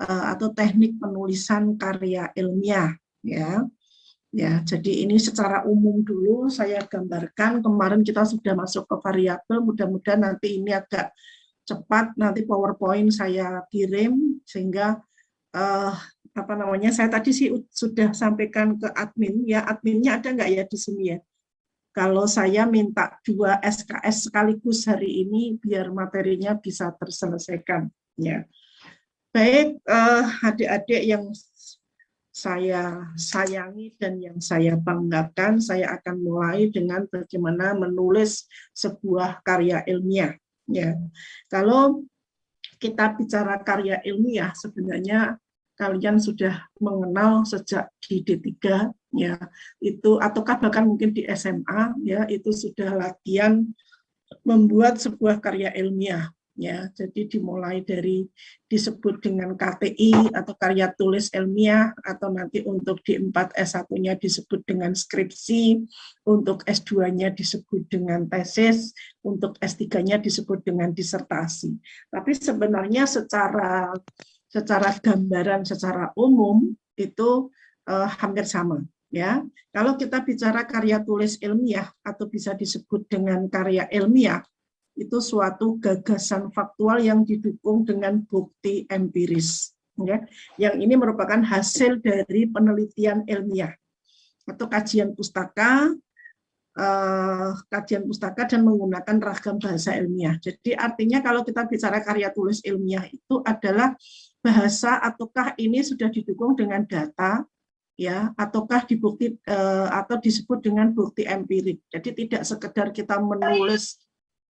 atau teknik penulisan karya ilmiah, ya. Ya, jadi ini secara umum dulu saya gambarkan. Kemarin kita sudah masuk ke variabel, mudah-mudahan nanti ini agak cepat. Nanti PowerPoint saya kirim sehingga saya tadi sih sudah sampaikan ke admin, ya adminnya ada nggak ya di sini ya? Kalau saya minta 2 SKS sekaligus hari ini biar materinya bisa terselesaikan, ya. Baik, adik-adik yang saya sayangi dan yang saya banggakan, saya akan mulai dengan bagaimana menulis sebuah karya ilmiah. Ya, kalau kita bicara karya ilmiah, sebenarnya kalian sudah mengenal sejak di D3, ya, itu ataukah bahkan mungkin di SMA, ya, itu sudah latihan membuat sebuah karya ilmiah. Ya, jadi dimulai dari disebut dengan KTI atau karya tulis ilmiah, atau nanti untuk D4 S1-nya disebut dengan skripsi, untuk S2-nya disebut dengan tesis, untuk S3-nya disebut dengan disertasi. Tapi sebenarnya secara gambaran, secara umum itu hampir sama. Ya, kalau kita bicara karya tulis ilmiah atau bisa disebut dengan karya ilmiah, itu suatu gagasan faktual yang didukung dengan bukti empiris, ya. Yang ini merupakan hasil dari penelitian ilmiah atau kajian pustaka dan menggunakan ragam bahasa ilmiah. Jadi artinya kalau kita bicara karya tulis ilmiah itu adalah bahasa ataukah ini sudah didukung dengan data, ya, ataukah dibukti atau disebut dengan bukti empirik. Jadi tidak sekedar kita menulis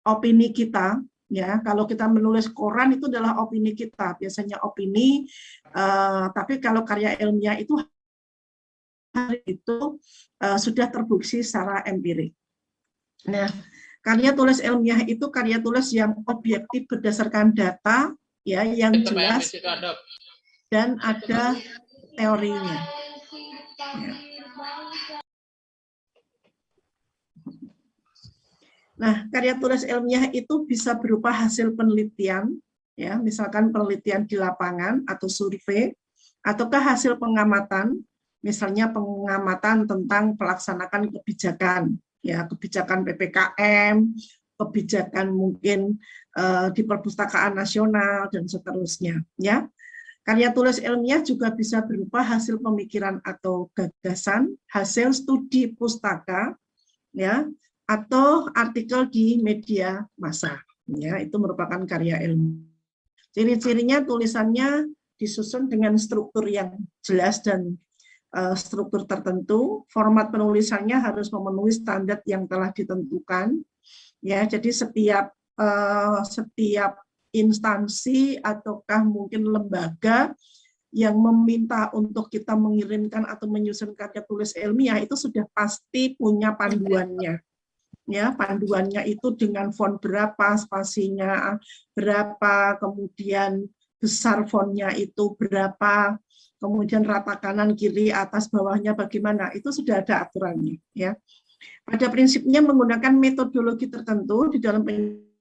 opini kita, ya. Kalau kita menulis koran itu adalah opini kita, biasanya opini, tapi kalau karya ilmiah itu sudah terbukti secara empirik. Nah, karya tulis ilmiah itu karya tulis yang objektif berdasarkan data, ya, yang jelas dan ada teorinya. Ya. Nah, karya tulis ilmiah itu bisa berupa hasil penelitian, ya, misalkan penelitian di lapangan atau survei, ataukah hasil pengamatan, misalnya pengamatan tentang pelaksanaan kebijakan, ya, kebijakan PPKM, kebijakan mungkin di perpustakaan nasional dan seterusnya, ya. Karya tulis ilmiah juga bisa berupa hasil pemikiran atau gagasan, hasil studi pustaka, ya, atau artikel di media massa, ya, itu merupakan karya ilmiah. Ciri-cirinya tulisannya disusun dengan struktur yang jelas dan struktur tertentu. Format penulisannya harus memenuhi standar yang telah ditentukan, ya. Jadi setiap instansi ataukah mungkin lembaga yang meminta untuk kita mengirimkan atau menyusun karya tulis ilmiah itu sudah pasti punya panduannya. Ya, panduannya itu dengan font berapa, spasinya berapa, kemudian besar fontnya itu berapa, kemudian rata kanan kiri atas bawahnya bagaimana, itu sudah ada aturannya, ya. Pada prinsipnya menggunakan metodologi tertentu di dalam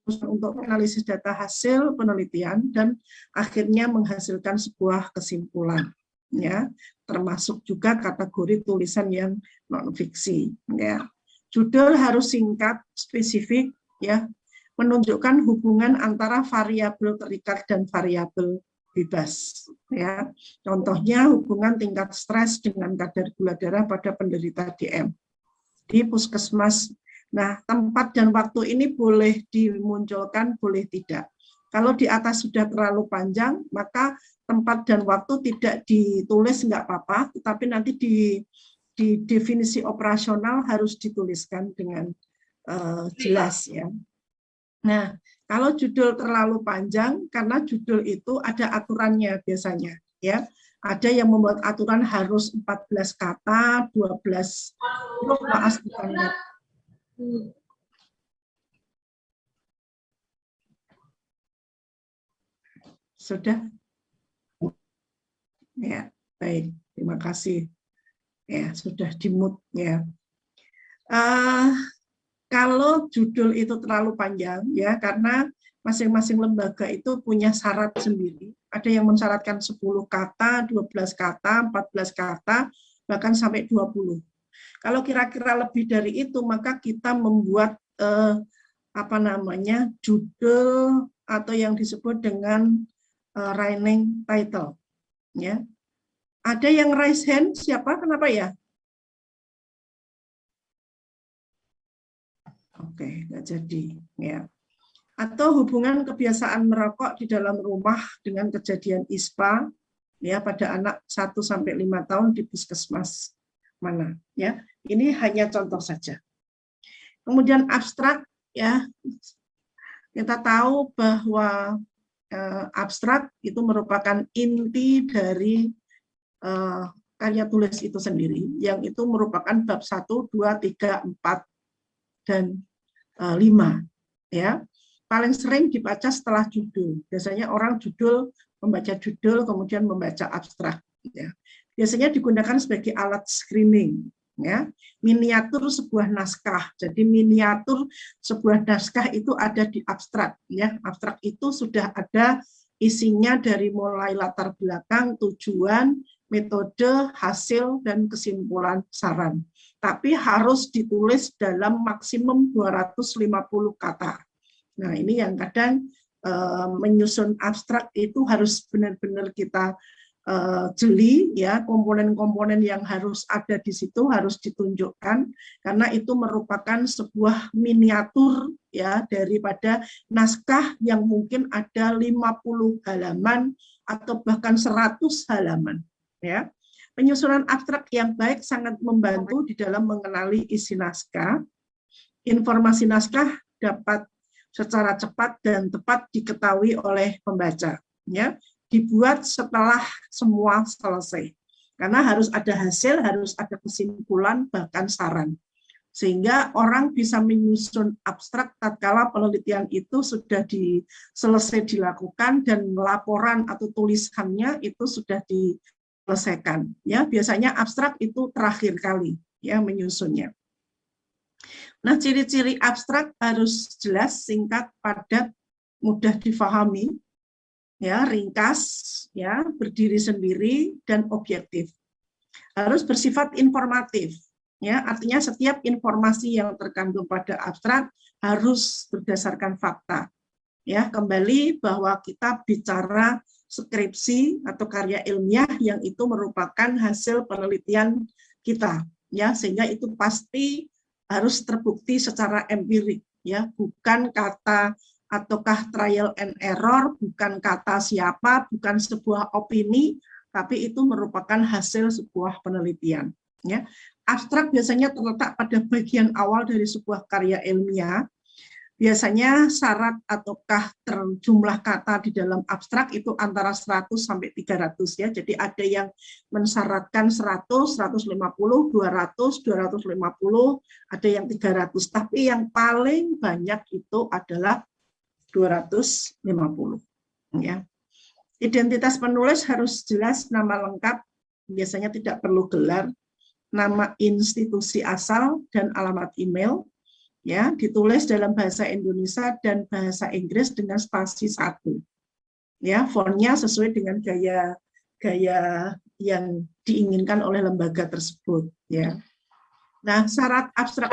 untuk analisis data hasil penelitian dan akhirnya menghasilkan sebuah kesimpulan, ya, termasuk juga kategori tulisan yang non fiksi, ya. Judul harus singkat, spesifik, ya, menunjukkan hubungan antara variabel terikat dan variabel bebas, ya. Contohnya hubungan tingkat stres dengan kadar gula darah pada penderita DM di puskesmas. Nah, tempat dan waktu ini boleh dimunculkan, boleh tidak. Kalau di atas sudah terlalu panjang, maka tempat dan waktu tidak ditulis nggak apa-apa, tetapi nanti di definisi operasional harus dituliskan dengan jelas, ya. Nah, kalau judul terlalu panjang, karena judul itu ada aturannya biasanya, ya. Ada yang membuat aturan harus 14 kata, 12 huruf, maaf bukan. Sudah? Ya, baik. Terima kasih. Ya, sudah di-mute, ya. Kalau judul itu terlalu panjang, ya, karena masing-masing lembaga itu punya syarat sendiri. Ada yang mensyaratkan 10 kata, 12 kata, 14 kata, bahkan sampai 20. Kalau kira-kira lebih dari itu, maka kita membuat judul atau yang disebut dengan running title. Ya. Ada yang raise hand, siapa? Kenapa ya? Oke, nggak jadi. Ya. Atau hubungan kebiasaan merokok di dalam rumah dengan kejadian ISPA ya pada anak 1-5 tahun di puskesmas mana ya. Ini hanya contoh saja. Kemudian abstrak ya. Kita tahu bahwa abstrak itu merupakan inti dari karya tulis itu sendiri, yang itu merupakan bab 1, 2, 3, 4 dan 5 ya. Paling sering dibaca setelah judul. Biasanya orang membaca judul kemudian membaca abstrak ya. Biasanya digunakan sebagai alat screening ya. Miniatur sebuah naskah. Jadi miniatur sebuah naskah itu ada di abstrak ya. Abstrak itu sudah ada isinya dari mulai latar belakang, tujuan, metode, hasil dan kesimpulan saran. Tapi harus ditulis dalam maksimum 250 kata. Nah, ini yang kadang menyusun abstrak itu harus benar-benar kita jeli ya, komponen-komponen yang harus ada di situ harus ditunjukkan karena itu merupakan sebuah miniatur ya daripada naskah yang mungkin ada 50 halaman atau bahkan 100 halaman ya. Penyusunan abstrak yang baik sangat membantu di dalam mengenali isi naskah. Informasi naskah dapat secara cepat dan tepat diketahui oleh pembaca. Ya, dibuat setelah semua selesai. Karena harus ada hasil, harus ada kesimpulan, bahkan saran. Sehingga orang bisa menyusun abstrak tatkala penelitian itu sudah selesai dilakukan dan laporan atau tulisannya itu sudah diselesaikan. Ya, biasanya abstrak itu terakhir kali ya menyusunnya. Nah, ciri-ciri abstrak harus jelas, singkat, padat, mudah difahami, ya, ringkas, ya, berdiri sendiri dan objektif. Harus bersifat informatif, ya, artinya setiap informasi yang terkandung pada abstrak harus berdasarkan fakta. Ya, kembali bahwa kita bicara skripsi atau karya ilmiah yang itu merupakan hasil penelitian kita, ya, sehingga itu pasti harus terbukti secara empirik ya, bukan kata ataukah trial and error, bukan kata siapa, bukan sebuah opini, tapi itu merupakan hasil sebuah penelitian ya. Abstrak biasanya terletak pada bagian awal dari sebuah karya ilmiah. Biasanya syarat ataukah jumlah kata di dalam abstrak itu antara 100 sampai 300 ya. Jadi ada yang mensyaratkan 100, 150, 200, 250, ada yang 300. Tapi yang paling banyak itu adalah 250 ya. Identitas penulis harus jelas, nama lengkap, biasanya tidak perlu gelar, nama institusi asal dan alamat email. Ya, ditulis dalam bahasa Indonesia dan bahasa Inggris dengan spasi 1. Ya, fontnya sesuai dengan gaya yang diinginkan oleh lembaga tersebut. Ya. Nah, syarat abstrak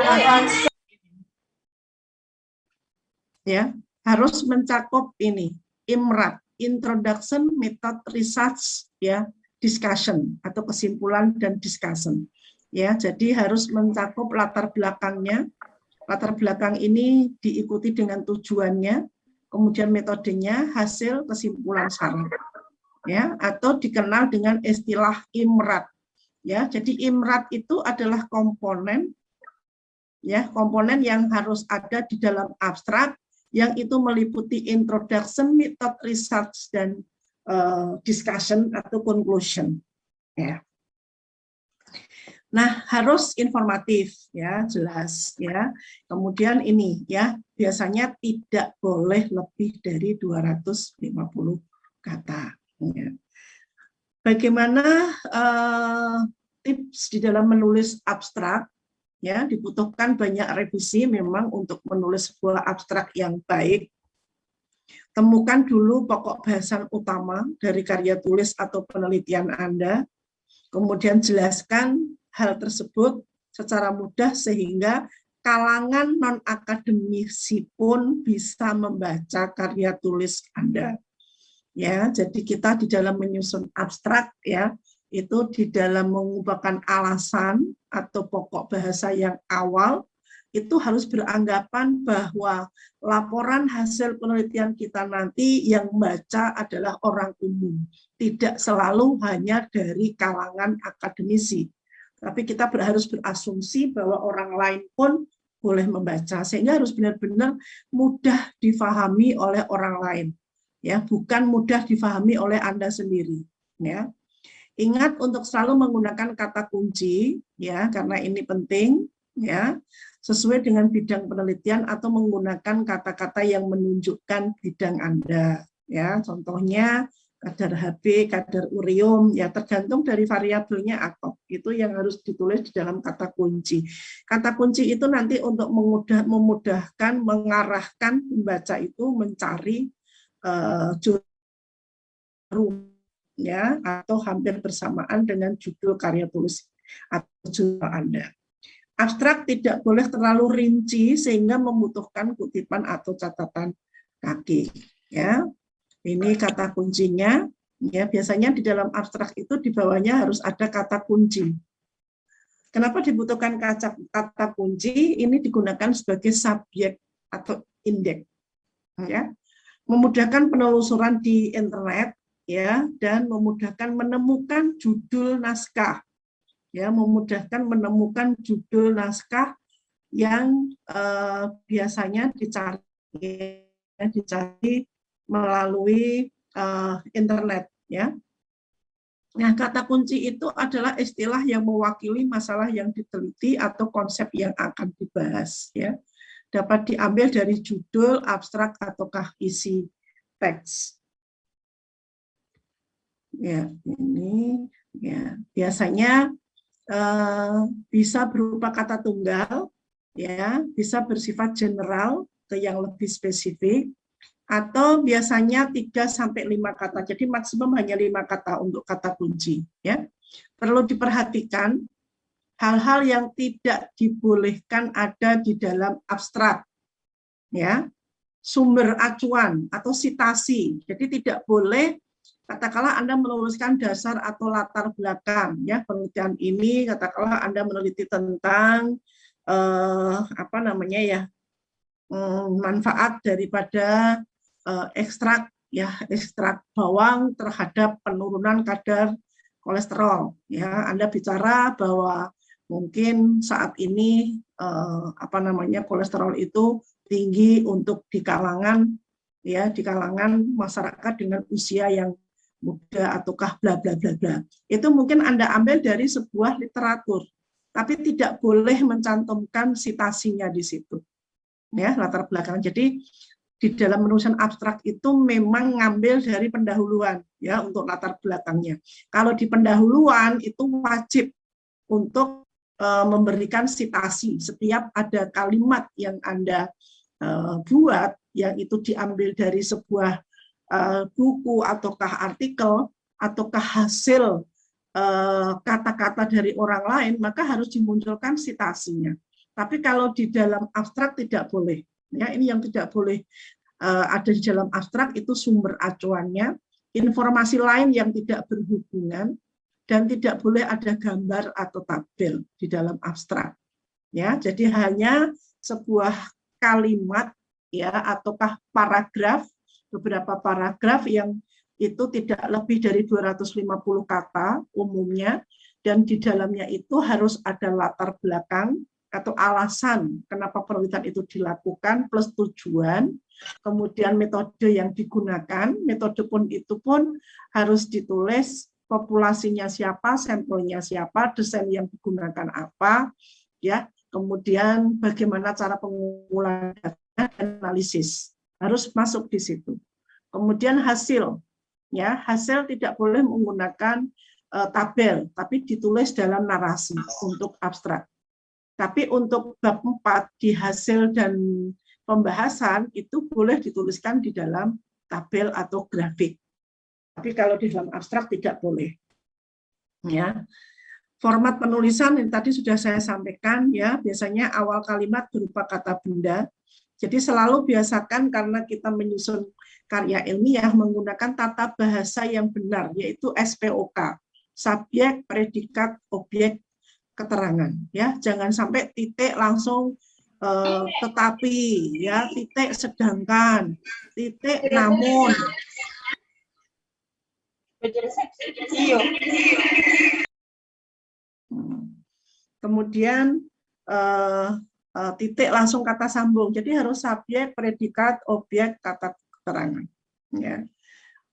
ya harus mencakup ini, IMRAD, Introduction, Method, Research, ya, Discussion atau kesimpulan dan discussion. Ya, jadi harus mencakup latar belakangnya. Latar belakang ini diikuti dengan tujuannya, kemudian metodenya, hasil, kesimpulan, saran. Ya, atau dikenal dengan istilah IMRAD. Ya, jadi IMRAD itu adalah komponen ya, komponen yang harus ada di dalam abstrak yang itu meliputi introduction, method, research dan discussion atau conclusion. Ya. Nah, harus informatif ya, jelas ya. Kemudian ini ya, biasanya tidak boleh lebih dari 250 kata. Ya. Bagaimana tips di dalam menulis abstrak? Ya, dibutuhkan banyak revisi memang untuk menulis sebuah abstrak yang baik. Temukan dulu pokok bahasan utama dari karya tulis atau penelitian Anda, kemudian jelaskan hal tersebut secara mudah sehingga kalangan non-akademisi pun bisa membaca karya tulis Anda. Ya, jadi kita di dalam menyusun abstrak ya, itu di dalam mengubahkan alasan atau pokok bahasa yang awal, itu harus beranggapan bahwa laporan hasil penelitian kita nanti yang membaca adalah orang umum, tidak selalu hanya dari kalangan akademisi. Tapi kita harus berasumsi bahwa orang lain pun boleh membaca, sehingga harus benar-benar mudah difahami oleh orang lain. Ya, bukan mudah difahami oleh Anda sendiri. Ya. Ingat untuk selalu menggunakan kata kunci, ya, karena ini penting, ya, sesuai dengan bidang penelitian atau menggunakan kata-kata yang menunjukkan bidang Anda. Ya, contohnya kadar Hb, kadar urium, ya tergantung dari variabelnya atop. Itu yang harus ditulis di dalam kata kunci. Kata kunci itu nanti untuk memudahkan, mengarahkan pembaca itu mencari judul ya atau hampir bersamaan dengan judul karya tulis atau judul Anda. Abstrak tidak boleh terlalu rinci sehingga membutuhkan kutipan atau catatan kaki. Ya, ini kata kuncinya. Ya, biasanya di dalam abstrak itu di bawahnya harus ada kata kunci. Kenapa dibutuhkan kata kunci? Ini digunakan sebagai subjek atau indeks. Ya, memudahkan penelusuran di internet. Ya, dan memudahkan menemukan judul naskah, ya, memudahkan menemukan judul naskah yang biasanya dicari melalui internet, ya. Nah, kata kunci itu adalah istilah yang mewakili masalah yang diteliti atau konsep yang akan dibahas, ya. Dapat diambil dari judul, abstrak, ataukah isi teks. Ya, ini ya biasanya bisa berupa kata tunggal, ya, bisa bersifat general ke yang lebih spesifik, atau biasanya 3-5 kata. Jadi maksimum hanya 5 kata untuk kata kunci. Ya, perlu diperhatikan hal-hal yang tidak dibolehkan ada di dalam abstrak. Ya, sumber acuan atau sitasi. Jadi tidak boleh katakanlah Anda menuliskan dasar atau latar belakang, ya penelitian ini katakanlah Anda meneliti tentang apa namanya ya manfaat daripada ekstrak bawang terhadap penurunan kadar kolesterol. Ya, Anda bicara bahwa mungkin saat ini apa namanya kolesterol itu tinggi untuk di kalangan masyarakat dengan usia yang muda ataukah bla bla bla bla. Itu mungkin Anda ambil dari sebuah literatur, tapi tidak boleh mencantumkan sitasinya di situ. Ya, latar belakang. Jadi di dalam penulisan abstrak itu memang ngambil dari pendahuluan ya untuk latar belakangnya. Kalau di pendahuluan itu wajib untuk memberikan sitasi setiap ada kalimat yang Anda buat yang itu diambil dari sebuah buku ataukah artikel ataukah hasil kata-kata dari orang lain, maka harus dimunculkan sitasinya. Tapi kalau di dalam abstrak tidak boleh. Ya, ini yang tidak boleh ada di dalam abstrak itu sumber acuannya, informasi lain yang tidak berhubungan, dan tidak boleh ada gambar atau tabel di dalam abstrak. Ya, jadi hanya sebuah kalimat ya ataukah paragraf, beberapa paragraf yang itu tidak lebih dari 250 kata umumnya, dan di dalamnya itu harus ada latar belakang atau alasan kenapa penelitian itu dilakukan plus tujuan, kemudian metode yang digunakan, metode pun itu pun harus ditulis populasinya siapa, sampelnya siapa, desain yang digunakan apa, ya, kemudian bagaimana cara pengumpulan data dan analisis harus masuk di situ. Kemudian hasil, ya hasil tidak boleh menggunakan tabel, tapi ditulis dalam narasi untuk abstrak. Tapi untuk bab 4 di hasil dan pembahasan itu boleh dituliskan di dalam tabel atau grafik. Tapi kalau di dalam abstrak tidak boleh. Ya. Format penulisan yang tadi sudah saya sampaikan, ya, biasanya awal kalimat berupa kata benda. Jadi selalu biasakan karena kita menyusun karya ilmiah menggunakan tata bahasa yang benar, yaitu SPOK, subjek, predikat, objek, keterangan. Ya, jangan sampai titik langsung tetapi, ya, titik sedangkan, titik namun. Kemudian titik langsung kata sambung. Jadi harus subjek, predikat, objek, kata keterangan. Ya.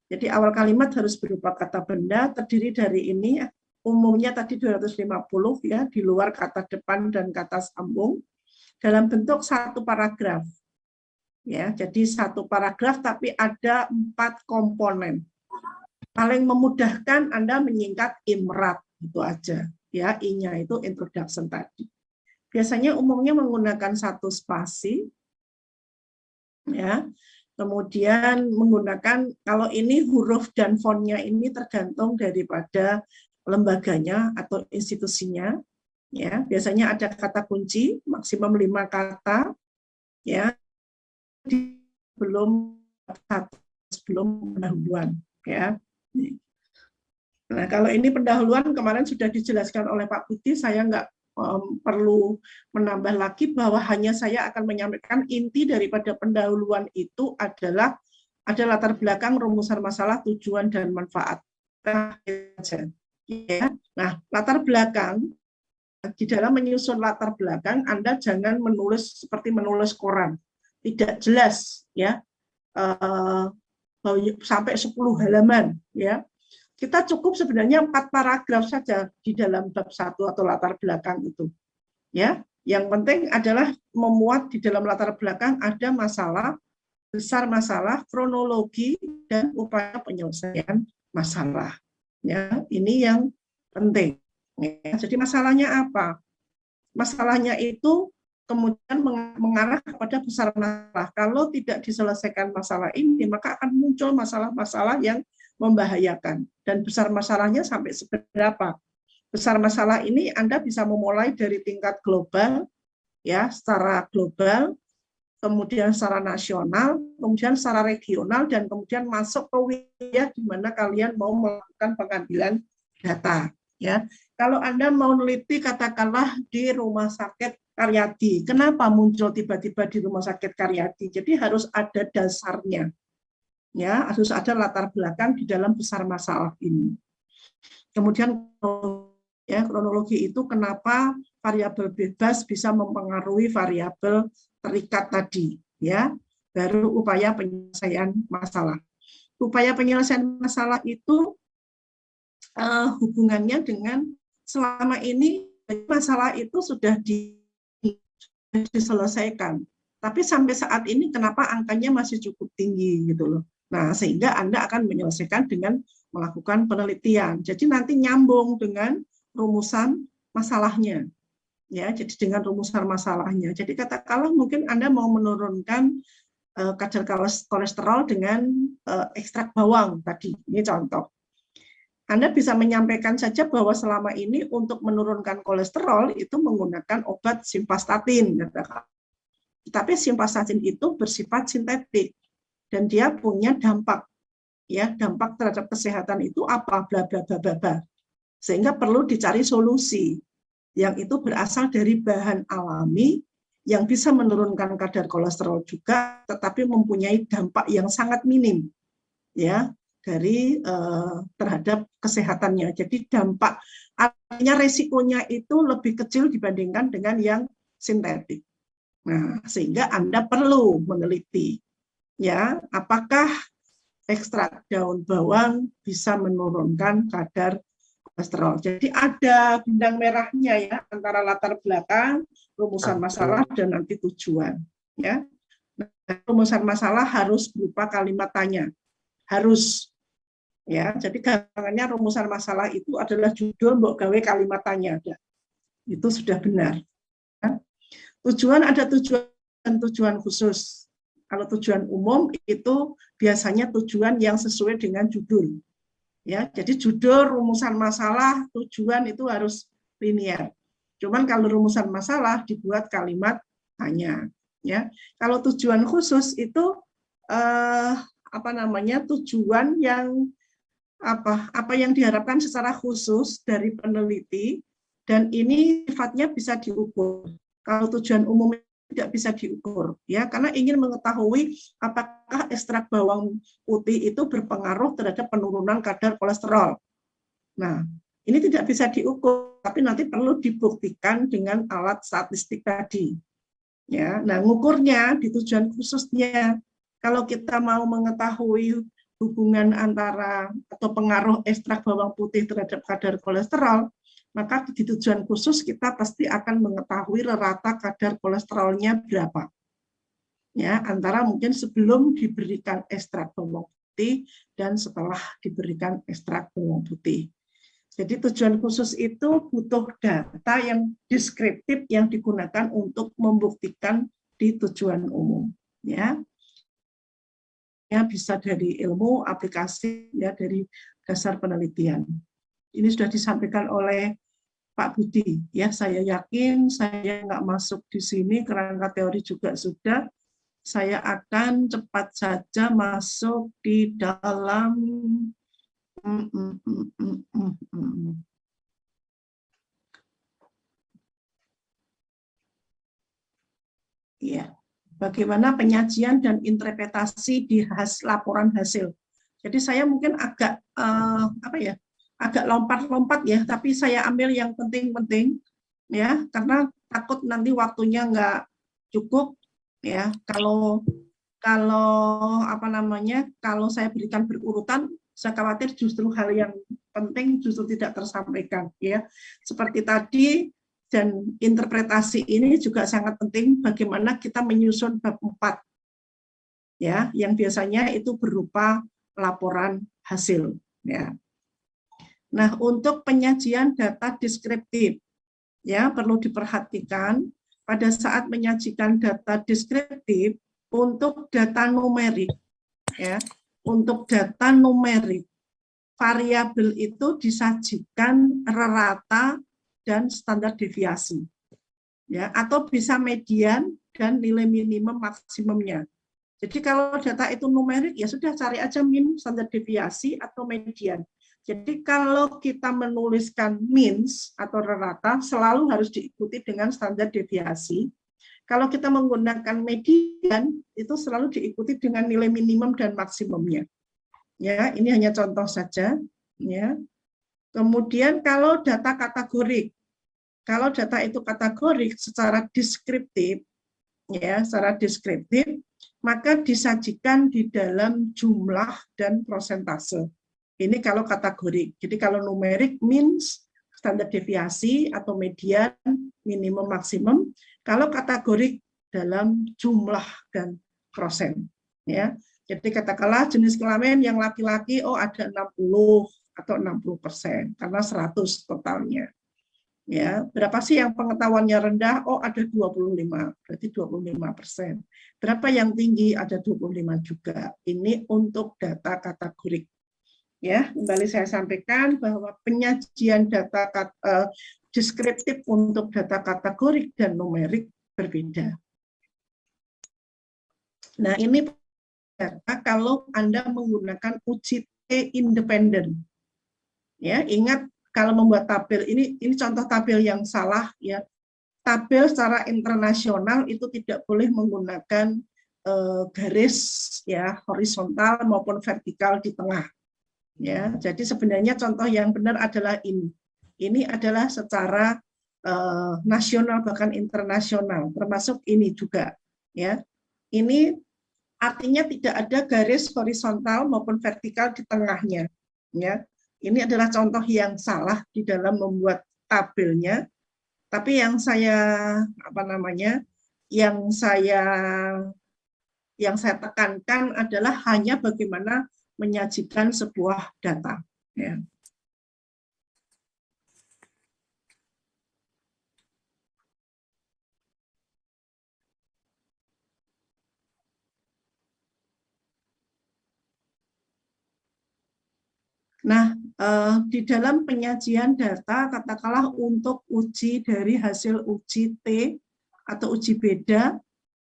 Jadi awal kalimat harus berupa kata benda, terdiri dari ini, umumnya tadi 250 ya, di luar kata depan dan kata sambung, dalam bentuk satu paragraf. Ya, jadi satu paragraf tapi ada 4 komponen. Paling memudahkan Anda menyingkat IMRAT, itu aja. Ya, I-nya itu introduction tadi. Biasanya umumnya menggunakan 1 spasi, ya. Kemudian menggunakan, kalau ini huruf dan fontnya ini tergantung daripada lembaganya atau institusinya, ya. Biasanya ada kata kunci maksimum 5 kata, ya. Sebelum pendahuluan, ya. Nah, kalau ini pendahuluan kemarin sudah dijelaskan oleh Pak Putih, saya nggak perlu menambah lagi bahwa hanya saya akan menyampaikan inti daripada pendahuluan itu adalah ada latar belakang, rumusan masalah, tujuan, dan manfaat. Nah, latar belakang, di dalam menyusun latar belakang, Anda jangan menulis seperti menulis koran. Tidak jelas, ya, sampai 10 halaman, ya. Kita cukup sebenarnya 4 paragraf saja di dalam bab 1 atau latar belakang itu. Ya, yang penting adalah memuat di dalam latar belakang ada masalah, besar masalah, kronologi, dan upaya penyelesaian masalah. Ya, ini yang penting. Ya, jadi masalahnya apa? Masalahnya itu kemudian mengarah kepada besar masalah. Kalau tidak diselesaikan masalah ini, maka akan muncul masalah-masalah yang membahayakan. Dan besar masalahnya sampai seberapa? Besar masalah ini Anda bisa memulai dari tingkat global, ya, secara global, kemudian secara nasional, kemudian secara regional, dan kemudian masuk ke wilayah di mana kalian mau melakukan pengambilan data. Ya, kalau Anda mau meneliti katakanlah di Rumah Sakit Karyadi, kenapa muncul tiba-tiba di Rumah Sakit Karyadi? Jadi harus ada dasarnya. Ya, harus ada latar belakang di dalam besar masalah ini. Kemudian ya, kronologi itu kenapa variabel bebas bisa mempengaruhi variabel terikat tadi, ya. Baru upaya penyelesaian masalah. Upaya penyelesaian masalah itu hubungannya dengan selama ini masalah itu sudah diselesaikan. Tapi sampai saat ini kenapa angkanya masih cukup tinggi gitu loh. Nah, sehingga Anda akan menyelesaikan dengan melakukan penelitian. Jadi nanti nyambung dengan rumusan masalahnya. Ya, jadi dengan rumusan masalahnya. Jadi katakanlah mungkin Anda mau menurunkan kadar kolesterol dengan ekstrak bawang tadi. Ini contoh. Anda bisa menyampaikan saja bahwa selama ini untuk menurunkan kolesterol itu menggunakan obat simvastatin. Tapi simvastatin itu bersifat sintetik. Dan dia punya dampak, ya, dampak terhadap kesehatan itu apa, bla bla bla bla, sehingga perlu dicari solusi yang itu berasal dari bahan alami yang bisa menurunkan kadar kolesterol juga, tetapi mempunyai dampak yang sangat minim, ya, dari terhadap kesehatannya. Jadi dampak, artinya resikonya itu lebih kecil dibandingkan dengan yang sintetik. Nah, sehingga Anda perlu meneliti. Ya, apakah ekstrak daun bawang bisa menurunkan kadar kolesterol? Jadi ada bintang merahnya ya antara latar belakang, rumusan masalah dan nanti tujuan. Ya, nah, rumusan masalah harus berupa kalimat tanya, harus. Ya, jadi gampangannya rumusan masalah itu adalah judul mbok gawe kalimat tanya. Itu sudah benar. ada tujuan khusus. Kalau tujuan umum itu biasanya tujuan yang sesuai dengan judul. Ya, jadi judul, rumusan masalah, tujuan itu harus linear. Cuman kalau rumusan masalah dibuat kalimat hanya. Ya, kalau tujuan khusus itu tujuan yang apa yang diharapkan secara khusus dari peneliti, dan ini sifatnya bisa diukur. Kalau tujuan umum tidak bisa diukur, ya, karena ingin mengetahui apakah ekstrak bawang putih itu berpengaruh terhadap penurunan kadar kolesterol. Nah, ini tidak bisa diukur, tapi nanti perlu dibuktikan dengan alat statistik tadi. Ya, nah, ngukurnya di tujuan khususnya. Kalau kita mau mengetahui hubungan antara atau pengaruh ekstrak bawang putih terhadap kadar kolesterol, maka di tujuan khusus kita pasti akan mengetahui rata kadar kolesterolnya berapa. Ya, antara mungkin sebelum diberikan ekstrak bawang putih dan setelah diberikan ekstrak bawang putih. Jadi tujuan khusus itu butuh data yang deskriptif yang digunakan untuk membuktikan di tujuan umum. Ya, bisa dari ilmu aplikasi, ya, dari dasar penelitian. Ini sudah disampaikan oleh Pak Budi, ya, saya yakin saya nggak masuk di sini, kerangka teori juga sudah. Saya akan cepat saja masuk di dalam ya, bagaimana penyajian dan interpretasi di laporan hasil. Jadi saya mungkin agak agak lompat-lompat ya, tapi saya ambil yang penting-penting ya, karena takut nanti waktunya nggak cukup ya. Kalau kalau saya berikan berurutan, saya khawatir justru hal yang penting justru tidak tersampaikan ya. Seperti tadi, dan interpretasi ini juga sangat penting, bagaimana kita menyusun bab 4 ya, yang biasanya itu berupa laporan hasil ya. Nah, untuk penyajian data deskriptif ya, perlu diperhatikan pada saat menyajikan data deskriptif untuk data numerik ya. Untuk data numerik, variabel itu disajikan rata dan standar deviasi. Ya, atau bisa median dan nilai minimum maksimumnya. Jadi kalau data itu numerik, ya sudah cari aja min, standar deviasi atau median. Jadi kalau kita menuliskan means atau rata, selalu harus diikuti dengan standar deviasi. Kalau kita menggunakan median, itu selalu diikuti dengan nilai minimum dan maksimumnya. Ya, ini hanya contoh saja. Ya. Kemudian kalau data kategorik, kalau data itu kategorik secara deskriptif, ya, secara deskriptif, maka disajikan di dalam jumlah dan prosentase. Ini kalau kategorik. Jadi kalau numerik means, standar deviasi atau median, minimum maksimum. Kalau kategorik dalam jumlah dan prosen. Ya. Jadi katakanlah jenis kelamin yang laki-laki, oh ada 60 atau 60%, karena 100 totalnya. Ya, berapa sih yang pengetahuannya rendah? Oh, ada 25, berarti 25%. Berapa yang tinggi? Ada 25 juga. Ini untuk data kategorik. Ya, kembali saya sampaikan bahwa penyajian data deskriptif untuk data kategorik dan numerik berbeda. Nah, ini data kalau Anda menggunakan uji T independen. Ya, ingat kalau membuat tabel ini contoh tabel yang salah ya. Tabel secara internasional itu tidak boleh menggunakan garis ya horizontal maupun vertikal di tengah. Ya, jadi sebenarnya contoh yang benar adalah ini. Ini adalah secara nasional bahkan internasional, termasuk ini juga. Ya, ini artinya tidak ada garis horizontal maupun vertikal di tengahnya. Ya, ini adalah contoh yang salah di dalam membuat tabelnya. Tapi yang saya yang saya tekankan adalah hanya bagaimana menyajikan sebuah data. Ya. Nah, di dalam penyajian data, katakanlah untuk uji dari hasil uji T atau uji beda,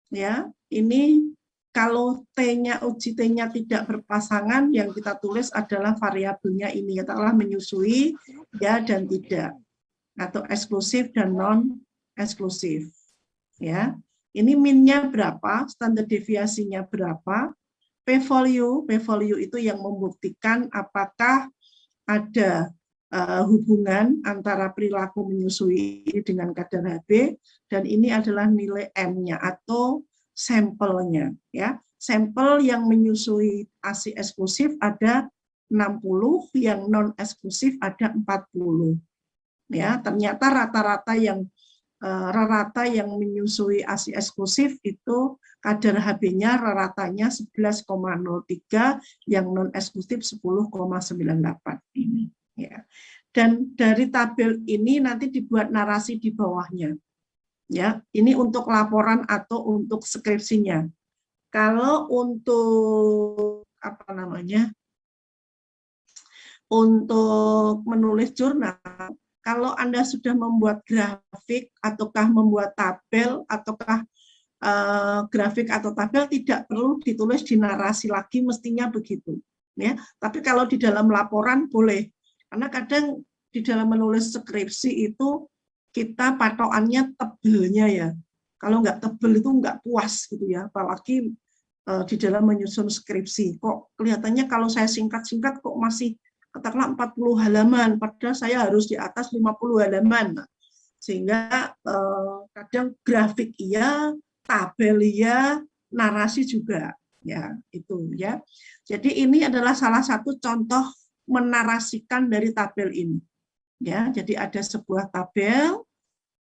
ya, ini kalau T-nya, uji T-nya tidak berpasangan, yang kita tulis adalah variabelnya ini, katakanlah menyusui, ya dan tidak, atau eksklusif dan non eksklusif. Ya, ini min-nya berapa, standar deviasinya berapa, p-value itu yang membuktikan apakah ada hubungan antara perilaku menyusui dengan kadar Hb, dan ini adalah nilai M-nya atau sampelnya. Ya, sampel yang menyusui ASI eksklusif ada 60, yang non eksklusif ada 40. Ya, ternyata rata-rata yang menyusui ASI eksklusif itu kadar Hb-nya rata-ratanya 11,03, yang non eksklusif 10,98 ini. Ya. Dan dari tabel ini nanti dibuat narasi di bawahnya. Ya, ini untuk laporan atau untuk skripsinya. Kalau untuk apa namanya? Untuk menulis jurnal, kalau Anda sudah membuat grafik ataukah membuat tabel ataukah grafik atau tabel, tidak perlu ditulis di narasi lagi, mestinya begitu. Ya, tapi kalau di dalam laporan boleh, karena kadang di dalam menulis skripsi itu kita patokannya tebelnya ya. Kalau nggak tebel itu nggak puas gitu ya, apalagi di dalam menyusun skripsi. Kok kelihatannya kalau saya singkat-singkat kok masih katakanlah 40 halaman, padahal saya harus di atas 50 halaman. Sehingga kadang grafik iya, tabel iya, narasi juga. Ya, itu ya. Jadi ini adalah salah satu contoh menarasikan dari tabel ini. Ya, jadi ada sebuah tabel,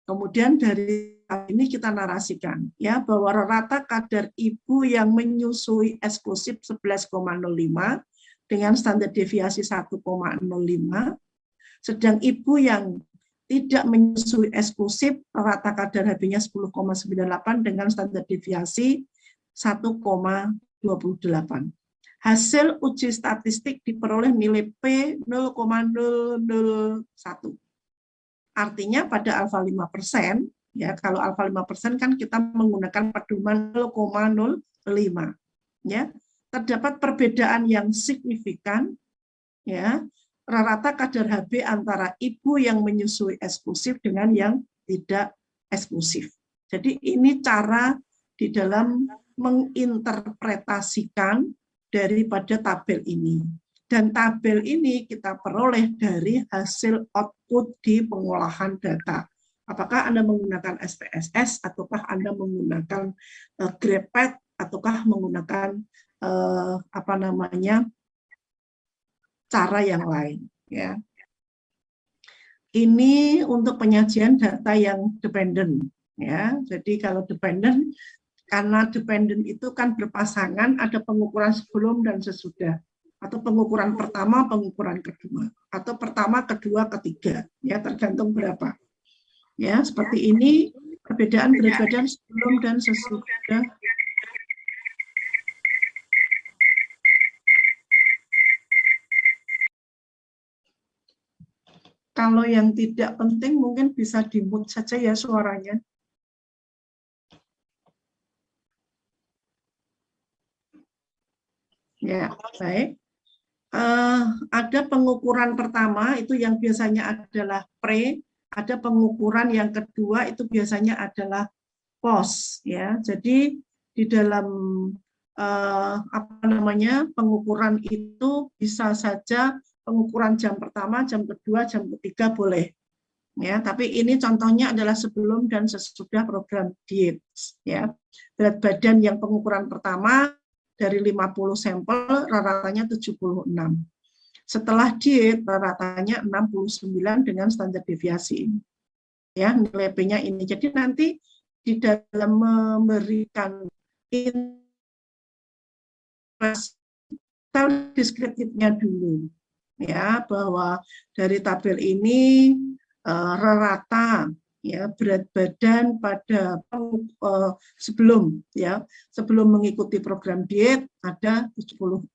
kemudian dari ini kita narasikan ya bahwa rata kadar ibu yang menyusui eksklusif 11,05 dengan standar deviasi 1,05, sedang ibu yang tidak menyusui eksklusif rata kadar Hb-nya 10,98 dengan standar deviasi 1,28. Hasil uji statistik diperoleh nilai P 0,001. Artinya pada alfa 5%, ya kalau alfa 5% kan kita menggunakan pedoman 0,05. Ya, terdapat perbedaan yang signifikan, ya, rata kadar Hb antara ibu yang menyusui eksklusif dengan yang tidak eksklusif. Jadi ini cara di dalam menginterpretasikan daripada tabel ini. Dan tabel ini kita peroleh dari hasil output di pengolahan data. Apakah Anda menggunakan SPSS, ataukah Anda menggunakan Grepad, ataukah menggunakan apa namanya cara yang lain. Ya. Ini untuk penyajian data yang dependent. Ya. Jadi kalau dependent, karena dependent itu kan berpasangan, ada pengukuran sebelum dan sesudah, atau pengukuran pertama, pengukuran kedua, atau pertama, kedua, ketiga, ya tergantung berapa. Ya, seperti ini perbedaan berat badan sebelum dan sesudah. Kalau yang tidak penting mungkin bisa di-mute saja ya suaranya. Ya, baik. Ada pengukuran pertama itu yang biasanya adalah pre, ada pengukuran yang kedua itu biasanya adalah post. Ya, jadi di dalam apa namanya pengukuran itu bisa saja pengukuran jam pertama, jam kedua, jam ketiga boleh. Ya, tapi ini contohnya adalah sebelum dan sesudah program diet. Ya, berat badan yang pengukuran pertama dari 50 sampel rata-ratanya 76. Setelah diet rata-ratanya 69 dengan standar deviasi ini. Ya, nilai P-nya ini. Jadi nanti di dalam memberikan deskriptifnya dulu. Ya, bahwa dari tabel ini rata ya berat badan pada sebelum mengikuti program diet ada 76,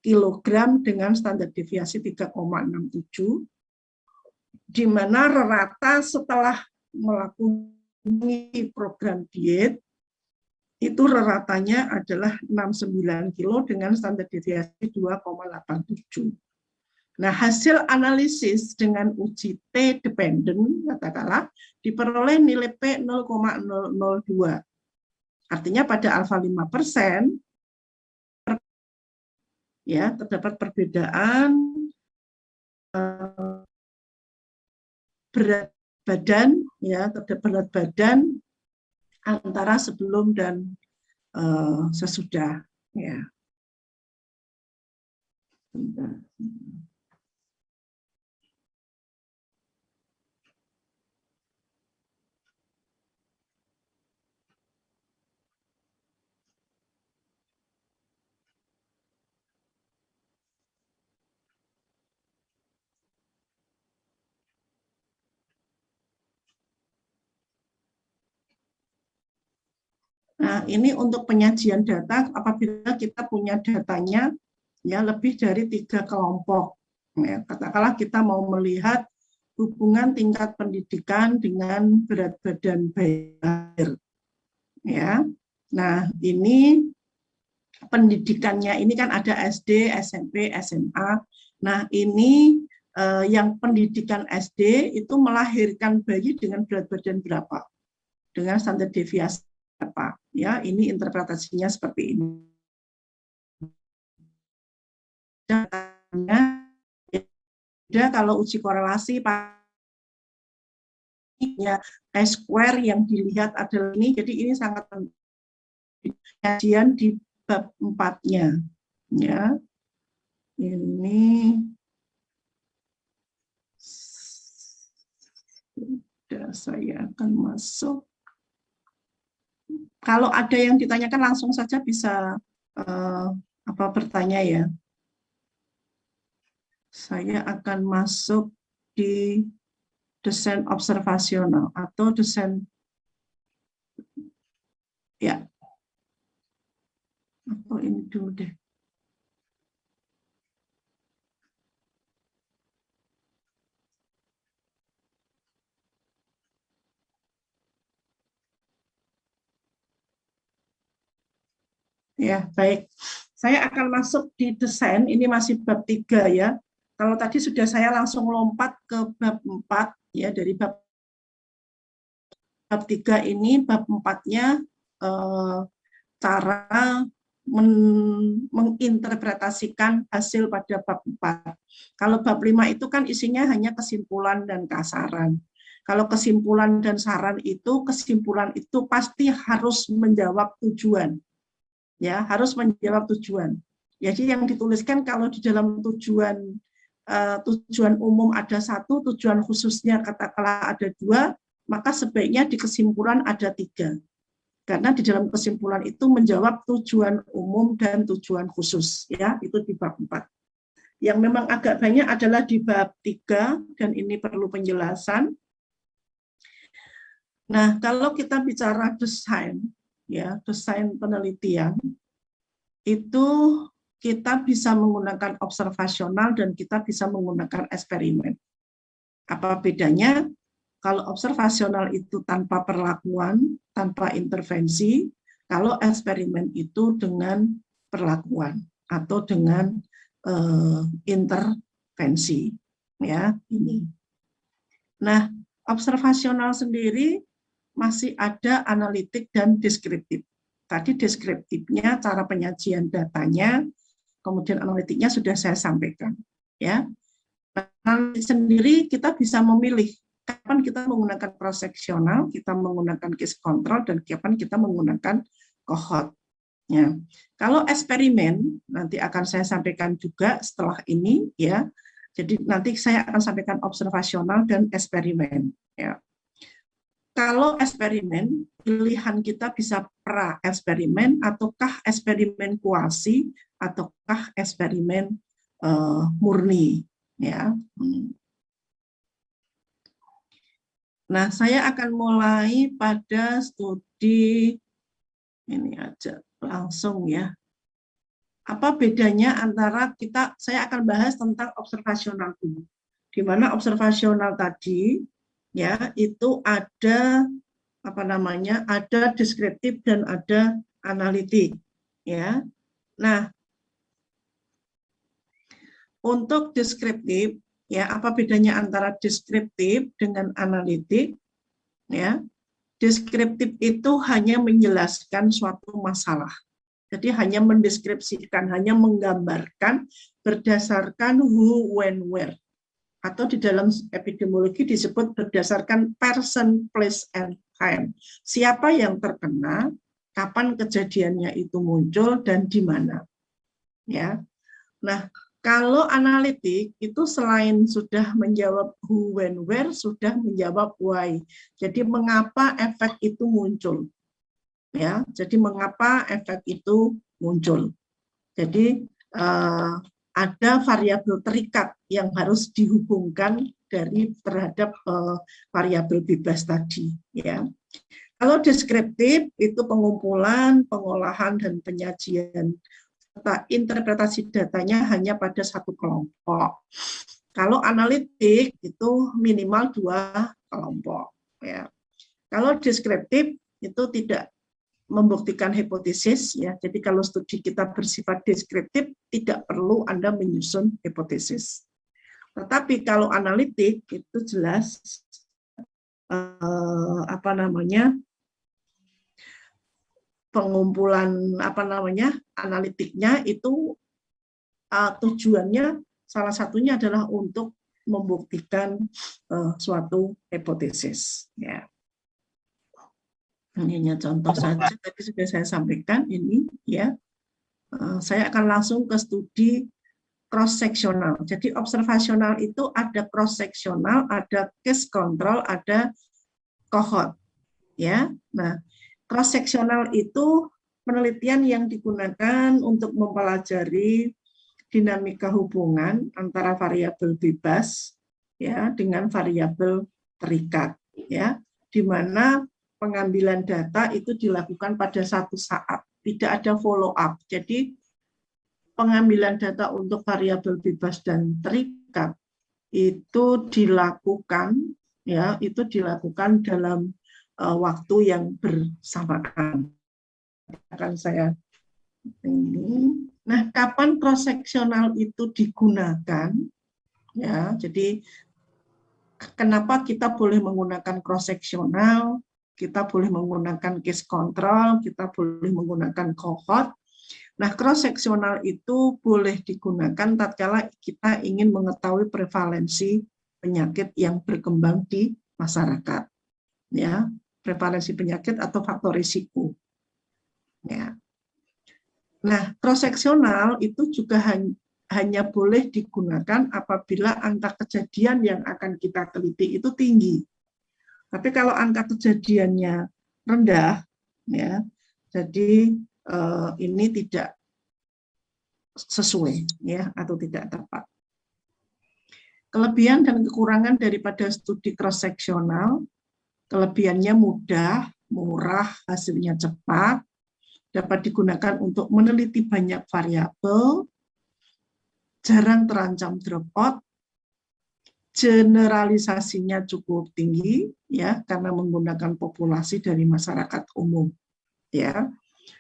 kilogram dengan standar deviasi 3,67, di mana rata setelah melakukan program diet itu raratanya adalah 69 kilo dengan standar deviasi 2,87. Nah, hasil analisis dengan uji T dependent, katakanlah, diperoleh nilai P 0,002. Artinya pada alfa 5%, ya, terdapat perbedaan berat badan, ya, terdapat berat badan antara sebelum dan sesudah, ya. Nah, ini untuk penyajian data apabila kita punya datanya ya lebih dari 3 kelompok. Ya, katakanlah kita mau melihat hubungan tingkat pendidikan dengan berat badan bayi. Ya. Nah, ini pendidikannya ini kan ada SD, SMP, SMA. Nah, ini yang pendidikan SD itu melahirkan bayi dengan berat badan berapa? Dengan standar deviasi apa? Ya, ini interpretasinya seperti ini. Ya, kalau uji korelasi ya square yang dilihat adalah ini, jadi ini sangat penting. Kajian di bab 4-nya, ya. Ini sudah, saya akan masuk. Kalau ada yang ditanyakan langsung saja bisa bertanya ya. Saya akan masuk di desain observasional atau desain ya. Atau ini dulu deh. Ya, baik. Saya akan masuk di desain, ini masih bab 3 ya. Kalau tadi sudah saya langsung lompat ke bab 4 ya, dari bab 3 ini, bab 4-nya cara menginterpretasikan hasil pada bab 4. Kalau bab 5 itu kan isinya hanya kesimpulan dan saran. Kalau kesimpulan dan saran itu, kesimpulan itu pasti harus menjawab tujuan. Ya, harus menjawab tujuan. Jadi yang dituliskan kalau di dalam tujuan umum ada 1, tujuan khususnya katakanlah ada 2, maka sebaiknya di kesimpulan ada 3. Karena di dalam kesimpulan itu menjawab tujuan umum dan tujuan khusus, ya, itu di bab 4. Yang memang agak banyak adalah di bab 3 dan ini perlu penjelasan. Nah, kalau kita bicara desain, ya, desain penelitian, itu kita bisa menggunakan observasional dan kita bisa menggunakan eksperimen. Apa bedanya? Kalau observasional itu tanpa perlakuan, tanpa intervensi, kalau eksperimen itu dengan perlakuan atau dengan intervensi, ya ini. Nah, observasional sendiri masih ada analitik dan deskriptif. Tadi deskriptifnya, cara penyajian datanya, kemudian analitiknya sudah saya sampaikan. Ya, analitik sendiri kita bisa memilih kapan kita menggunakan cross-seksional, kita menggunakan case control, dan kapan kita menggunakan cohort. Ya. Kalau eksperimen, nanti akan saya sampaikan juga setelah ini, ya. Jadi nanti saya akan sampaikan observasional dan eksperimen. Ya. Kalau eksperimen, pilihan kita bisa pra-eksperimen, ataukah eksperimen kuasi, ataukah eksperimen murni. Ya. Nah, saya akan mulai pada studi, ini aja langsung ya. Apa bedanya antara saya akan bahas tentang observasional dulu. Di mana observasional tadi ya itu ada apa namanya? Ada deskriptif dan ada analitik ya. Nah, untuk deskriptif ya, apa bedanya antara deskriptif dengan analitik ya? Deskriptif itu hanya menjelaskan suatu masalah. Jadi hanya mendeskripsikan, hanya menggambarkan berdasarkan who, when, where. Atau di dalam epidemiologi disebut berdasarkan person, place, and time. Siapa yang terkena, kapan kejadiannya itu muncul, dan di mana. Ya. Nah, kalau analitik itu selain sudah menjawab who, when, where, sudah menjawab why. Jadi mengapa efek itu muncul. Ya, jadi mengapa efek itu muncul? Jadi ada variabel terikat yang harus dihubungkan terhadap variabel bebas tadi. Ya, kalau deskriptif itu pengumpulan, pengolahan dan penyajian serta interpretasi datanya hanya pada satu kelompok. Kalau analitik itu minimal 2 kelompok. Ya, kalau deskriptif itu tidak membuktikan hipotesis ya. Jadi kalau studi kita bersifat deskriptif tidak perlu Anda menyusun hipotesis. Tetapi kalau analitik itu jelas apa namanya? Pengumpulan analitiknya itu tujuannya salah satunya adalah untuk membuktikan suatu hipotesis ya. Ini hanya contoh saja, tadi sudah saya sampaikan ini ya. Saya akan langsung ke studi cross seksional. Jadi observasional itu ada cross seksional, ada case control, ada cohort. Ya. Nah, cross seksional itu penelitian yang digunakan untuk mempelajari dinamika hubungan antara variabel bebas ya dengan variabel terikat ya, di mana pengambilan data itu dilakukan pada satu saat, tidak ada follow up. Jadi pengambilan data untuk variabel bebas dan terikat itu dilakukan dalam waktu yang bersamaan. Akan saya ini. Nah, kapan cross seksional itu digunakan? Ya, jadi kenapa kita boleh menggunakan cross seksional? Kita boleh menggunakan case control, kita boleh menggunakan cohort. Nah, cross seksional itu boleh digunakan tatkala kita ingin mengetahui prevalensi penyakit yang berkembang di masyarakat. Ya, prevalensi penyakit atau faktor risiko. Ya. Nah, cross seksional itu juga hanya boleh digunakan apabila angka kejadian yang akan kita teliti itu tinggi. Tapi kalau angka kejadiannya rendah, ya, jadi ini tidak sesuai, ya, atau tidak tepat. Kelebihan dan kekurangan daripada studi cross seksional, kelebihannya mudah, murah, hasilnya cepat, dapat digunakan untuk meneliti banyak variabel, jarang terancam dropout, generalisasinya cukup tinggi ya karena menggunakan populasi dari masyarakat umum ya,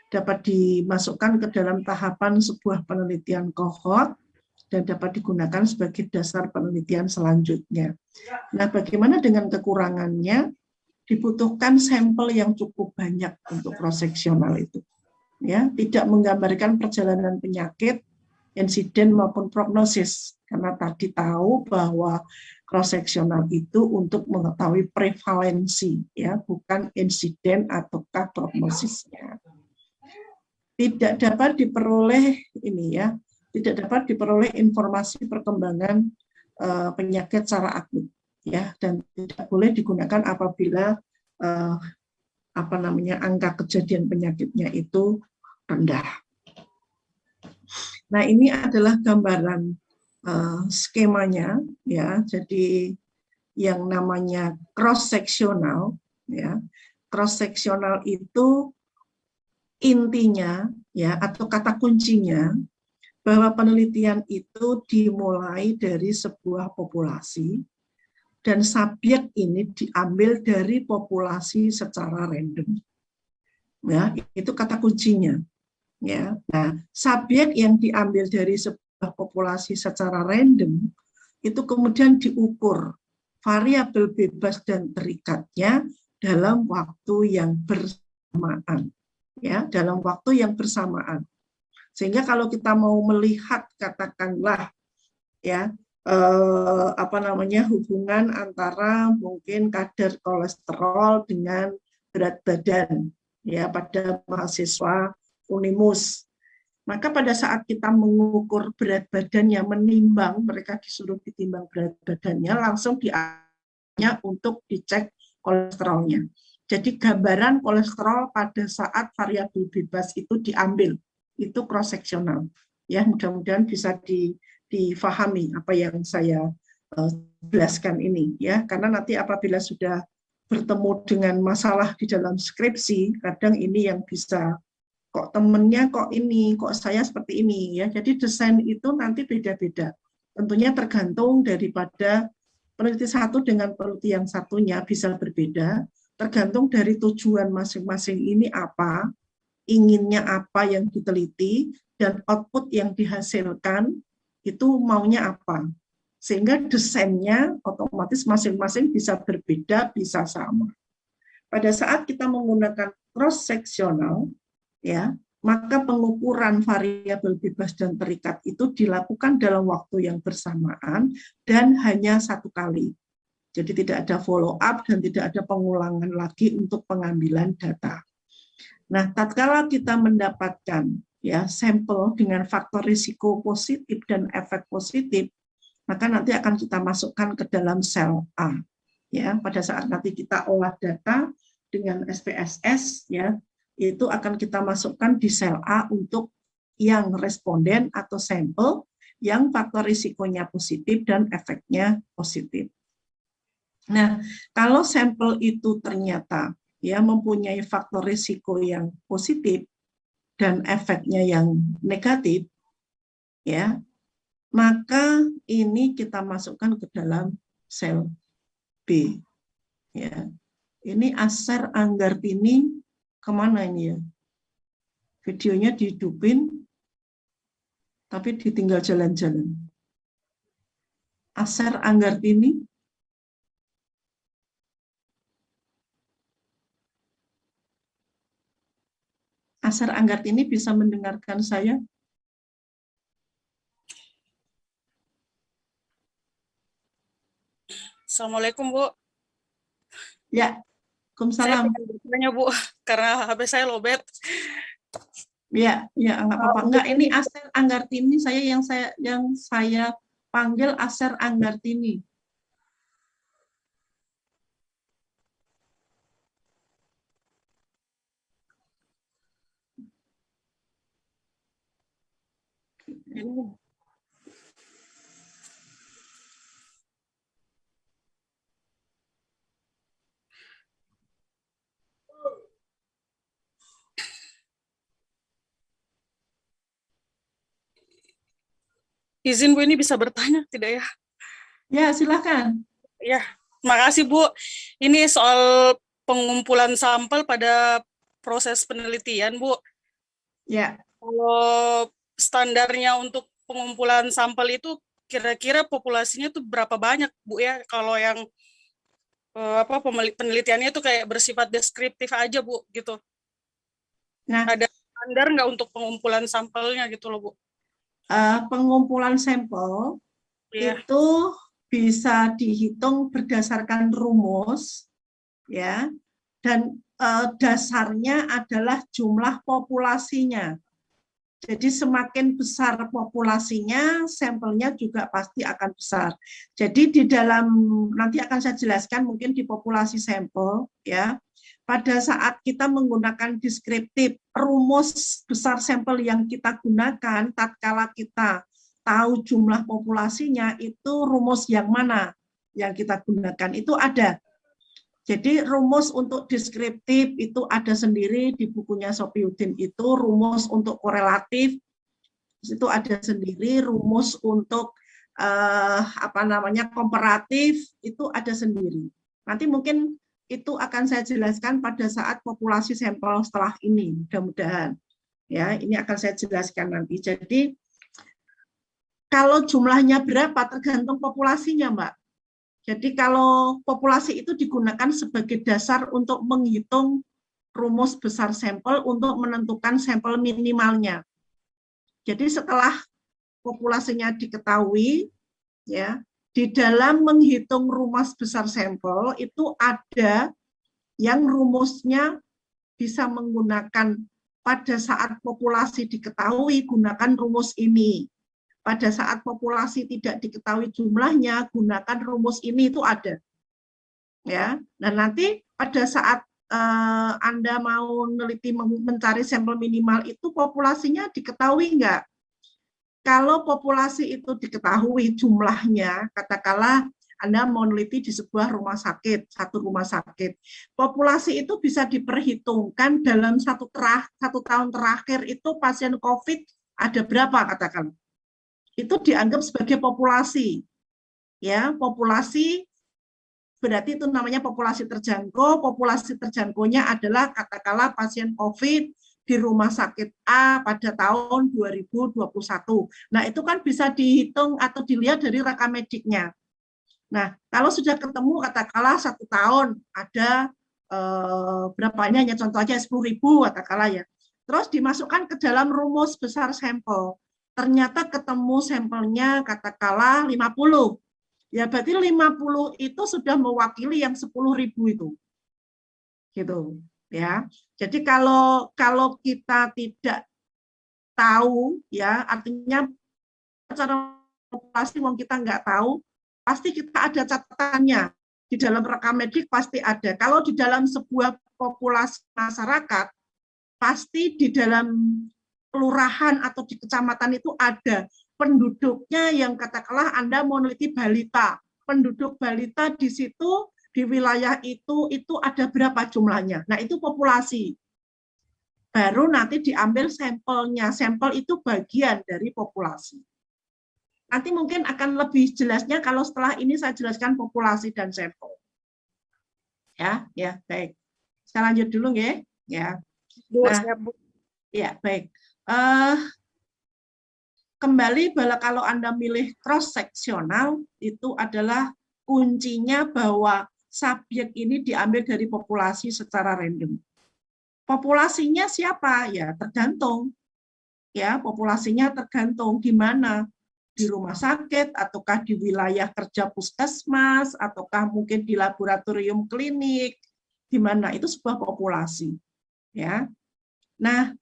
dapat dimasukkan ke dalam tahapan sebuah penelitian cohort dan dapat digunakan sebagai dasar penelitian selanjutnya. Nah, bagaimana dengan kekurangannya? Dibutuhkan sampel yang cukup banyak untuk cross seksional itu ya, tidak menggambarkan perjalanan penyakit, insiden maupun prognosis, karena tadi tahu bahwa cross seksional itu untuk mengetahui prevalensi ya, bukan insiden ataukah prognosisnya. Tidak dapat diperoleh tidak dapat diperoleh informasi perkembangan penyakit secara akut ya, dan tidak boleh digunakan apabila angka kejadian penyakitnya itu rendah. Nah, ini adalah gambaran skemanya ya. Jadi yang namanya cross seksional ya. Cross seksional itu intinya ya, atau kata kuncinya bahwa penelitian itu dimulai dari sebuah populasi dan subjek ini diambil dari populasi secara random. Ya, itu kata kuncinya. Ya. Nah, subjek yang diambil dari sebuah populasi secara random itu kemudian diukur variabel bebas dan terikatnya dalam waktu yang bersamaan. Ya, dalam waktu yang bersamaan. Sehingga kalau kita mau melihat katakanlah ya hubungan antara mungkin kadar kolesterol dengan berat badan ya pada mahasiswa Unimus, maka pada saat kita mengukur berat badannya, menimbang, mereka disuruh ditimbang berat badannya, langsung dianya untuk dicek kolesterolnya. Jadi gambaran kolesterol pada saat variabel bebas itu diambil, itu cross seksional. Ya, mudah-mudahan bisa difahami apa yang saya jelaskan ini ya, karena nanti apabila sudah bertemu dengan masalah di dalam skripsi, kadang ini yang bisa kok temennya kok ini, kok saya seperti ini ya. Jadi desain itu nanti beda-beda. Tentunya tergantung daripada peneliti satu dengan peneliti yang satunya bisa berbeda, tergantung dari tujuan masing-masing ini apa, inginnya apa yang diteliti, dan output yang dihasilkan itu maunya apa. Sehingga desainnya otomatis masing-masing bisa berbeda, bisa sama. Pada saat kita menggunakan cross-seksional, ya, maka pengukuran variabel bebas dan terikat itu dilakukan dalam waktu yang bersamaan dan hanya satu kali. Jadi tidak ada follow up dan tidak ada pengulangan lagi untuk pengambilan data. Nah, tatkala kita mendapatkan ya sampel dengan faktor risiko positif dan efek positif, maka nanti akan kita masukkan ke dalam sel A. Ya, pada saat nanti kita olah data dengan SPSS, ya, itu akan kita masukkan di sel A untuk yang responden atau sampel yang faktor risikonya positif dan efeknya positif. Nah, kalau sampel itu ternyata ya mempunyai faktor risiko yang positif dan efeknya yang negatif, ya, maka ini kita masukkan ke dalam sel B. Ya, ini Asher Anggartini kemana ini ya? Videonya dihidupin, tapi ditinggal jalan-jalan. Asher Anggartini. Asher Anggartini bisa mendengarkan saya? Assalamualaikum, Bu. Ya, Saya Waalaikumsalam. pengen bertanya, Bu, karena HP saya lowbat. Ya, ya nggak apa-apa. Enggak, ini Asher Anggartini yang saya panggil Asher Anggartini. Ini izin, Bu, ini bisa bertanya, tidak ya? Ya, silakan. Ya, makasih, Bu. Ini soal pengumpulan sampel pada proses penelitian, Bu. Ya. Kalau standarnya untuk pengumpulan sampel itu kira-kira populasinya tuh berapa banyak, Bu, ya? Kalau yang penelitiannya itu kayak bersifat deskriptif aja, Bu, gitu. Nah, Ada standar nggak untuk pengumpulan sampelnya gitu loh, Bu? pengumpulan sampel Iya. itu bisa dihitung berdasarkan rumus, ya, dan dasarnya adalah jumlah populasinya. Jadi semakin besar populasinya, sampelnya juga pasti akan besar. Jadi di dalam, nanti akan saya jelaskan mungkin di populasi sampel, ya, pada saat kita menggunakan deskriptif, rumus besar sampel yang kita gunakan, tatkala kita tahu jumlah populasinya, itu rumus yang mana yang kita gunakan, itu ada. Jadi rumus untuk deskriptif itu ada sendiri di bukunya Sofiuddin itu, rumus untuk korelatif Itu ada sendiri, rumus untuk komparatif itu ada sendiri. Nanti mungkin itu akan saya jelaskan pada saat populasi sampel setelah ini, mudah-mudahan. Ya, ini akan saya jelaskan nanti. Jadi kalau jumlahnya berapa tergantung populasinya, Mbak. Jadi kalau populasi itu digunakan sebagai dasar untuk menghitung rumus besar sampel untuk menentukan sampel minimalnya. Jadi setelah populasinya diketahui, ya, di dalam menghitung rumus besar sampel itu ada yang rumusnya bisa menggunakan pada saat populasi diketahui gunakan rumus ini. Pada saat populasi tidak diketahui jumlahnya gunakan rumus ini, itu ada. Ya, dan nanti pada saat Anda mau meneliti mencari sampel minimal itu populasinya diketahui enggak? Kalau populasi itu diketahui jumlahnya, katakanlah Anda mau meneliti di sebuah rumah sakit, satu rumah sakit. Populasi itu bisa diperhitungkan dalam satu tahun terakhir itu pasien COVID ada berapa, katakan. Itu dianggap sebagai populasi. Ya, populasi berarti itu namanya populasi terjangkau. Populasi terjangkaunya adalah katakanlah pasien COVID di rumah sakit A pada tahun 2021. Nah, itu kan bisa dihitung atau dilihat dari rekam mediknya. Nah, kalau sudah ketemu katakanlah 1 tahun ada berapanya, hanya contoh aja 10.000 katakanlah ya. Terus dimasukkan ke dalam rumus besar sampel. Ternyata ketemu sampelnya katakanlah 50. Ya berarti 50 itu sudah mewakili yang 10.000 itu. Gitu. Ya, jadi kalau kita tidak tahu, ya artinya secara populasi yang kita nggak tahu, pasti kita ada catatannya di dalam rekam medik pasti ada. Kalau di dalam sebuah populasi masyarakat, pasti di dalam kelurahan atau di kecamatan itu ada penduduknya yang katakanlah Anda mau meneliti balita, penduduk balita di situ di wilayah itu ada berapa jumlahnya. Nah, itu populasi. Baru nanti diambil sampelnya. Sampel itu bagian dari populasi. Nanti mungkin akan lebih jelasnya kalau setelah ini saya jelaskan populasi dan sampel. Ya, baik. Saya lanjut dulu ya. Ya. Nah, ya, baik. Kembali kalau Anda milih cross seksional itu adalah kuncinya bahwa subjek ini diambil dari populasi secara random. Populasinya siapa? Ya tergantung. Ya, populasinya tergantung di mana, di rumah sakit ataukah di wilayah kerja puskesmas ataukah mungkin di laboratorium klinik, di mana itu sebuah populasi. Ya. Nah,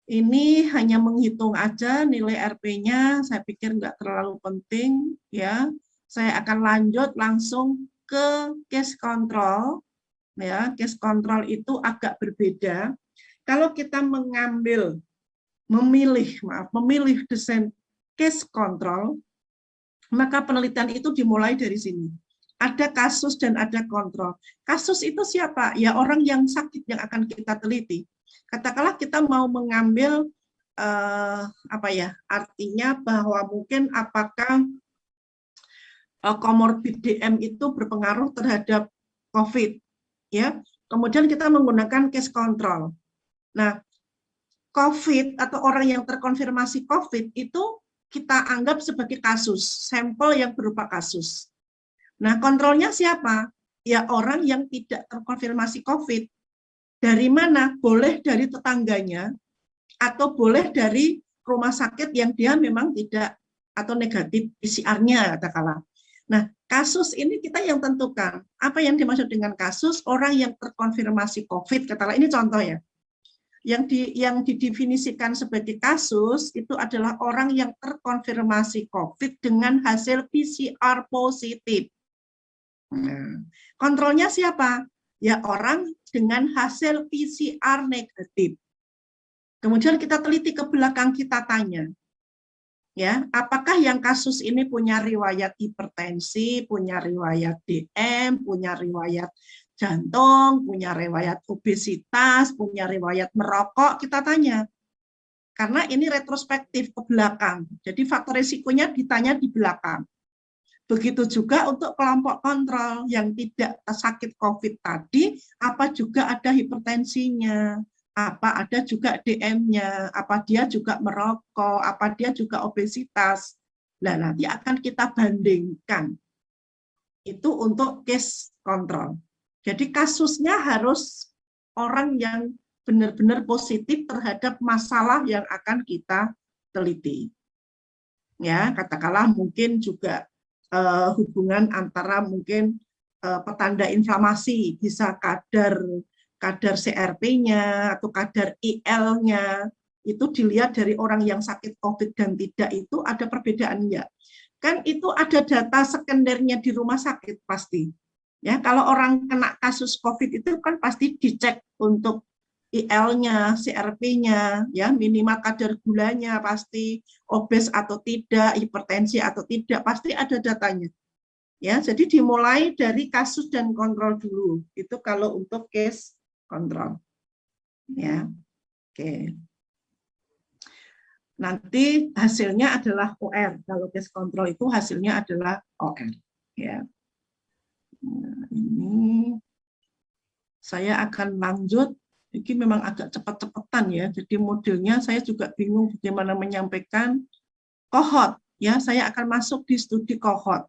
ini hanya menghitung aja nilai RP-nya, saya pikir nggak terlalu penting. Ya, saya akan lanjut langsung ke case control. Ya, case control itu agak berbeda. Kalau kita memilih desain case control, maka penelitian itu dimulai dari sini. Ada kasus dan ada kontrol. Kasus itu siapa? Ya orang yang sakit yang akan kita teliti. Katakanlah kita mau mengambil artinya bahwa mungkin apakah komorbid DM itu berpengaruh terhadap COVID, ya. Kemudian kita menggunakan case control. Nah, COVID atau orang yang terkonfirmasi COVID itu kita anggap sebagai kasus, sampel yang berupa kasus. Nah, kontrolnya siapa? Ya orang yang tidak terkonfirmasi COVID. Dari mana? Boleh dari tetangganya atau boleh dari rumah sakit yang dia memang tidak atau negatif PCR-nya katakanlah. Nah, kasus ini kita yang tentukan. Apa yang dimaksud dengan kasus? Orang yang terkonfirmasi COVID, katakanlah ini contoh ya. Yang didefinisikan sebagai kasus itu adalah orang yang terkonfirmasi COVID dengan hasil PCR positif. Nah, kontrolnya siapa? Ya orang dengan hasil PCR negatif. Kemudian kita teliti ke belakang, kita tanya, ya, apakah yang kasus ini punya riwayat hipertensi, punya riwayat DM, punya riwayat jantung, punya riwayat obesitas, punya riwayat merokok, kita tanya. karena ini retrospektif ke belakang. Jadi faktor risikonya ditanya di belakang. Begitu juga untuk kelompok kontrol yang tidak sakit COVID tadi, apa juga ada hipertensinya, apa ada juga DM-nya, apa dia juga merokok, apa dia juga obesitas. Nah, nanti akan kita bandingkan. Itu untuk case kontrol. Jadi kasusnya harus orang yang benar-benar positif terhadap masalah yang akan kita teliti. Ya, katakanlah mungkin juga hubungan antara mungkin petanda inflamasi, bisa kadar CRP-nya atau kadar IL-nya, itu dilihat dari orang yang sakit COVID dan tidak itu ada perbedaan enggak. Kan itu ada data sekundernya di rumah sakit pasti. Ya, kalau orang kena kasus COVID itu kan pasti dicek untuk IL-nya, CRP-nya, ya minimal kadar gulanya pasti obes atau tidak, hipertensi atau tidak, pasti ada datanya. Ya, jadi dimulai dari kasus dan kontrol dulu. Itu kalau untuk case kontrol. Ya, oke. Nanti hasilnya adalah OR. Kalau case kontrol itu hasilnya adalah OR. Ya. Nah, ini saya akan lanjut. Ini memang agak cepat-cepatan ya. Jadi modelnya saya juga bingung bagaimana menyampaikan cohort. Ya, saya akan masuk di studi cohort.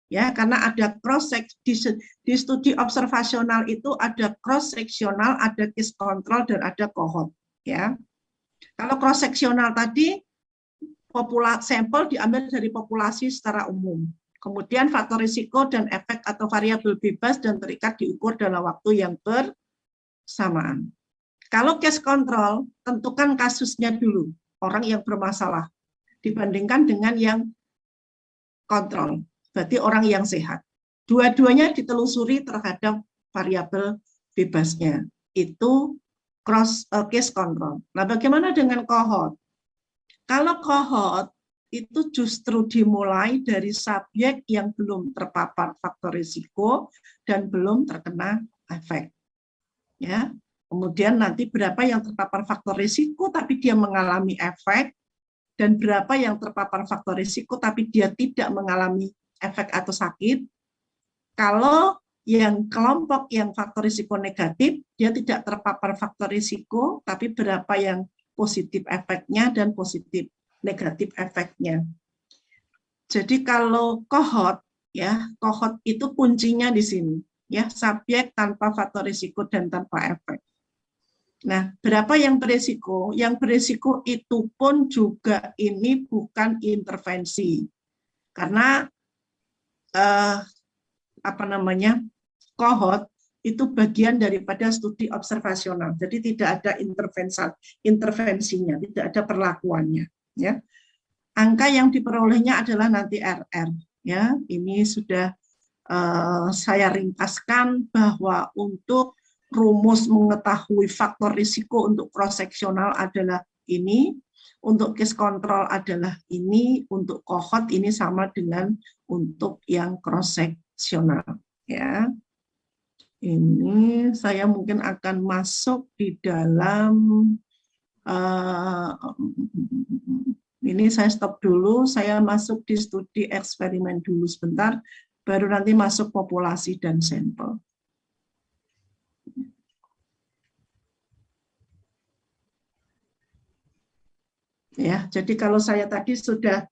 Ya, karena ada cross di studi observasional itu ada cross seksional, ada case control dan ada cohort. Ya, kalau cross seksional tadi sampel diambil dari populasi secara umum. Kemudian faktor risiko dan efek atau variabel bebas dan terikat diukur dalam waktu yang bersamaan. Kalau case control, tentukan kasusnya dulu, orang yang bermasalah, dibandingkan dengan yang kontrol, berarti orang yang sehat. Dua-duanya ditelusuri terhadap variabel bebasnya. Itu case control. Nah, bagaimana dengan cohort? Kalau cohort itu justru dimulai dari subjek yang belum terpapar faktor risiko dan belum terkena efek. Ya, kemudian nanti berapa yang terpapar faktor risiko tapi dia mengalami efek, dan berapa yang terpapar faktor risiko tapi dia tidak mengalami efek atau sakit. Kalau yang kelompok yang faktor risiko negatif, dia tidak terpapar faktor risiko, tapi berapa yang positif efeknya dan positif negatif efeknya. Jadi kalau cohort, ya cohort itu kuncinya di sini, ya subjek tanpa faktor risiko dan tanpa efek. Nah, berapa yang beresiko? Yang beresiko itu pun juga ini bukan intervensi, karena cohort itu bagian daripada studi observasional, jadi tidak ada intervensinya, tidak ada perlakuannya. Ya, angka yang diperolehnya adalah nanti RR. Ya, ini sudah saya ringkaskan bahwa untuk rumus mengetahui faktor risiko untuk cross-seksional adalah ini, untuk case control adalah ini, untuk cohort ini sama dengan untuk yang cross-seksional. Ya, ini saya mungkin akan masuk di dalam ini saya stop dulu, saya masuk di studi eksperimen dulu sebentar, baru nanti masuk populasi dan sampel. Ya, jadi kalau saya tadi sudah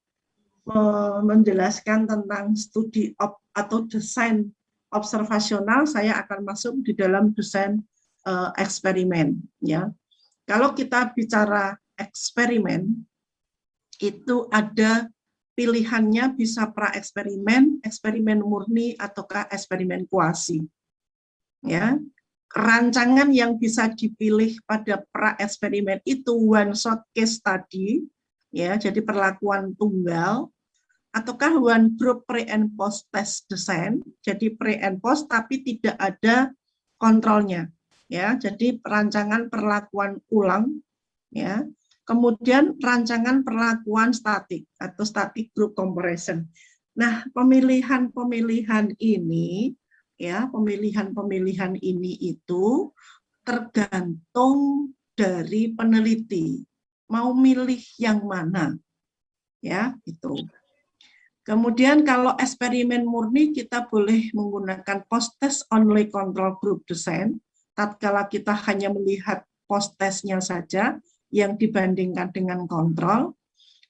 menjelaskan tentang studi atau desain observasional, saya akan masuk di dalam desain eksperimen. Ya, kalau kita bicara eksperimen, itu ada pilihannya bisa pra-eksperimen, eksperimen murni, ataukah eksperimen kuasi. Ya, rancangan yang bisa dipilih pada pra-eksperimen itu one shot case study, ya, jadi perlakuan tunggal, ataukah one group pre and post test design, jadi pre and post tapi tidak ada kontrolnya, ya, jadi rancangan perlakuan ulang, ya. Kemudian rancangan perlakuan statik atau static group comparison. Nah, pemilihan ini, ya, pemilihan ini itu tergantung dari peneliti. mau milih yang mana, ya itu. Kemudian kalau eksperimen murni kita boleh menggunakan post-test only control group design, tatkala kita hanya melihat post-testnya saja yang dibandingkan dengan kontrol,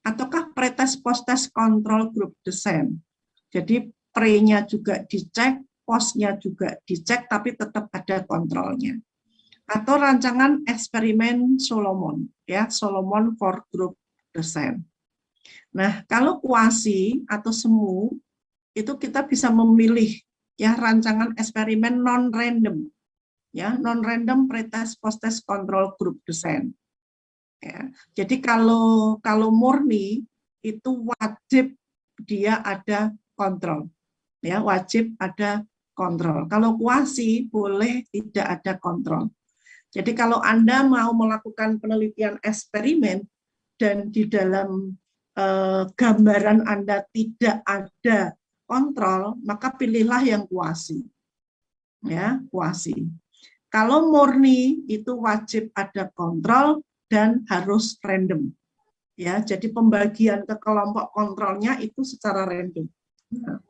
ataukah pretest post-test control group design. Jadi pre-nya juga dicek, post-nya juga dicek, tapi tetap ada kontrolnya. Atau rancangan eksperimen Solomon, ya Solomon for group design. Nah, kalau kuasi atau semu itu kita bisa memilih ya rancangan eksperimen non random, ya non random pretest post-test control group design. Ya, jadi kalau murni itu wajib dia ada kontrol, ya wajib ada kontrol. Kalau kuasi boleh tidak ada kontrol. Jadi kalau Anda mau melakukan penelitian eksperimen dan di dalam gambaran Anda tidak ada kontrol, maka pilihlah yang kuasi. Ya, kuasi. Kalau murni itu wajib ada kontrol dan harus random. Ya, jadi pembagian ke kelompok kontrolnya itu secara random. Nah.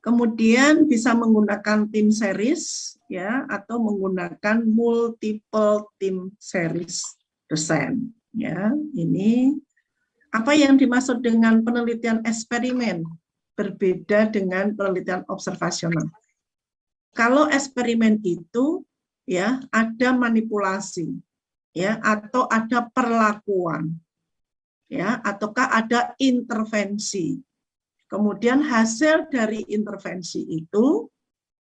Kemudian bisa menggunakan tim series ya atau menggunakan multiple tim series design. Ya, ini apa yang dimaksud dengan penelitian eksperimen? Berbeda dengan penelitian observasional. Kalau eksperimen itu ya ada manipulasi ya atau ada perlakuan ya ataukah ada intervensi. Kemudian hasil dari intervensi itu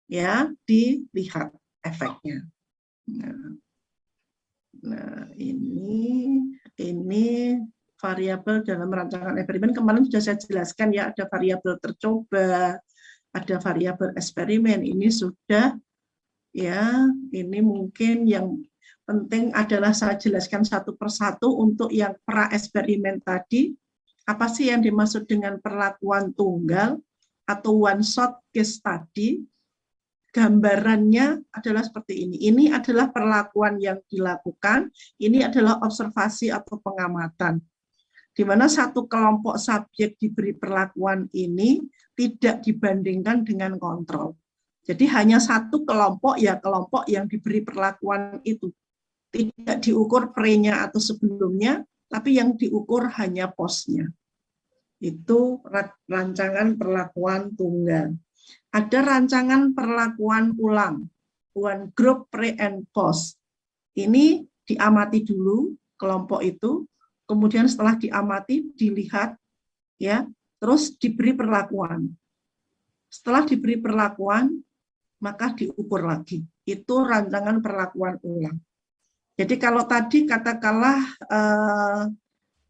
ya dilihat efeknya. Nah, ini variabel dalam rancangan eksperimen kemarin sudah saya jelaskan ya, ada variabel tercoba, ada variabel eksperimen. Ini sudah ya, ini mungkin yang penting adalah saya jelaskan satu persatu untuk yang pra eksperimen tadi. Apa sih yang dimaksud dengan perlakuan tunggal atau one shot case study? Gambarannya adalah seperti ini. Ini adalah perlakuan yang dilakukan, ini adalah observasi atau pengamatan. Di mana satu kelompok subjek diberi perlakuan ini tidak dibandingkan dengan kontrol. Jadi hanya satu kelompok, ya kelompok yang diberi perlakuan itu. Tidak diukur pre-nya atau sebelumnya, tapi yang diukur hanya post-nya. Itu rancangan perlakuan tunggal. Ada rancangan perlakuan ulang, one group pre and post. Ini diamati dulu kelompok itu, kemudian setelah diamati dilihat, ya, terus diberi perlakuan. Setelah diberi perlakuan, maka diukur lagi. Itu rancangan perlakuan ulang. Jadi kalau tadi katakanlah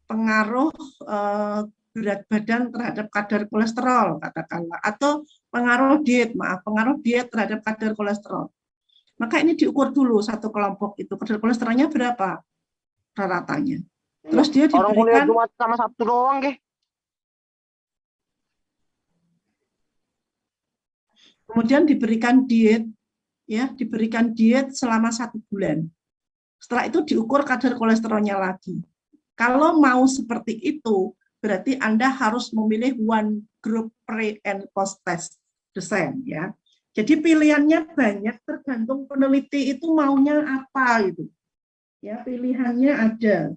pengaruh berat badan terhadap kadar kolesterol, katakanlah, atau pengaruh diet terhadap kadar kolesterol. Maka ini diukur dulu satu kelompok itu, kadar kolesterolnya berapa rata-ratanya. Terus dia diberikan, orang kuliah Jumat sama Sabtu doang, kemudian diberikan diet, ya, diberikan diet selama 1 bulan. Setelah itu diukur kadar kolesterolnya lagi. Kalau mau seperti itu, berarti Anda harus memilih one group pre and post test design, ya. Jadi pilihannya banyak, tergantung peneliti itu maunya apa gitu. Ya, pilihannya ada.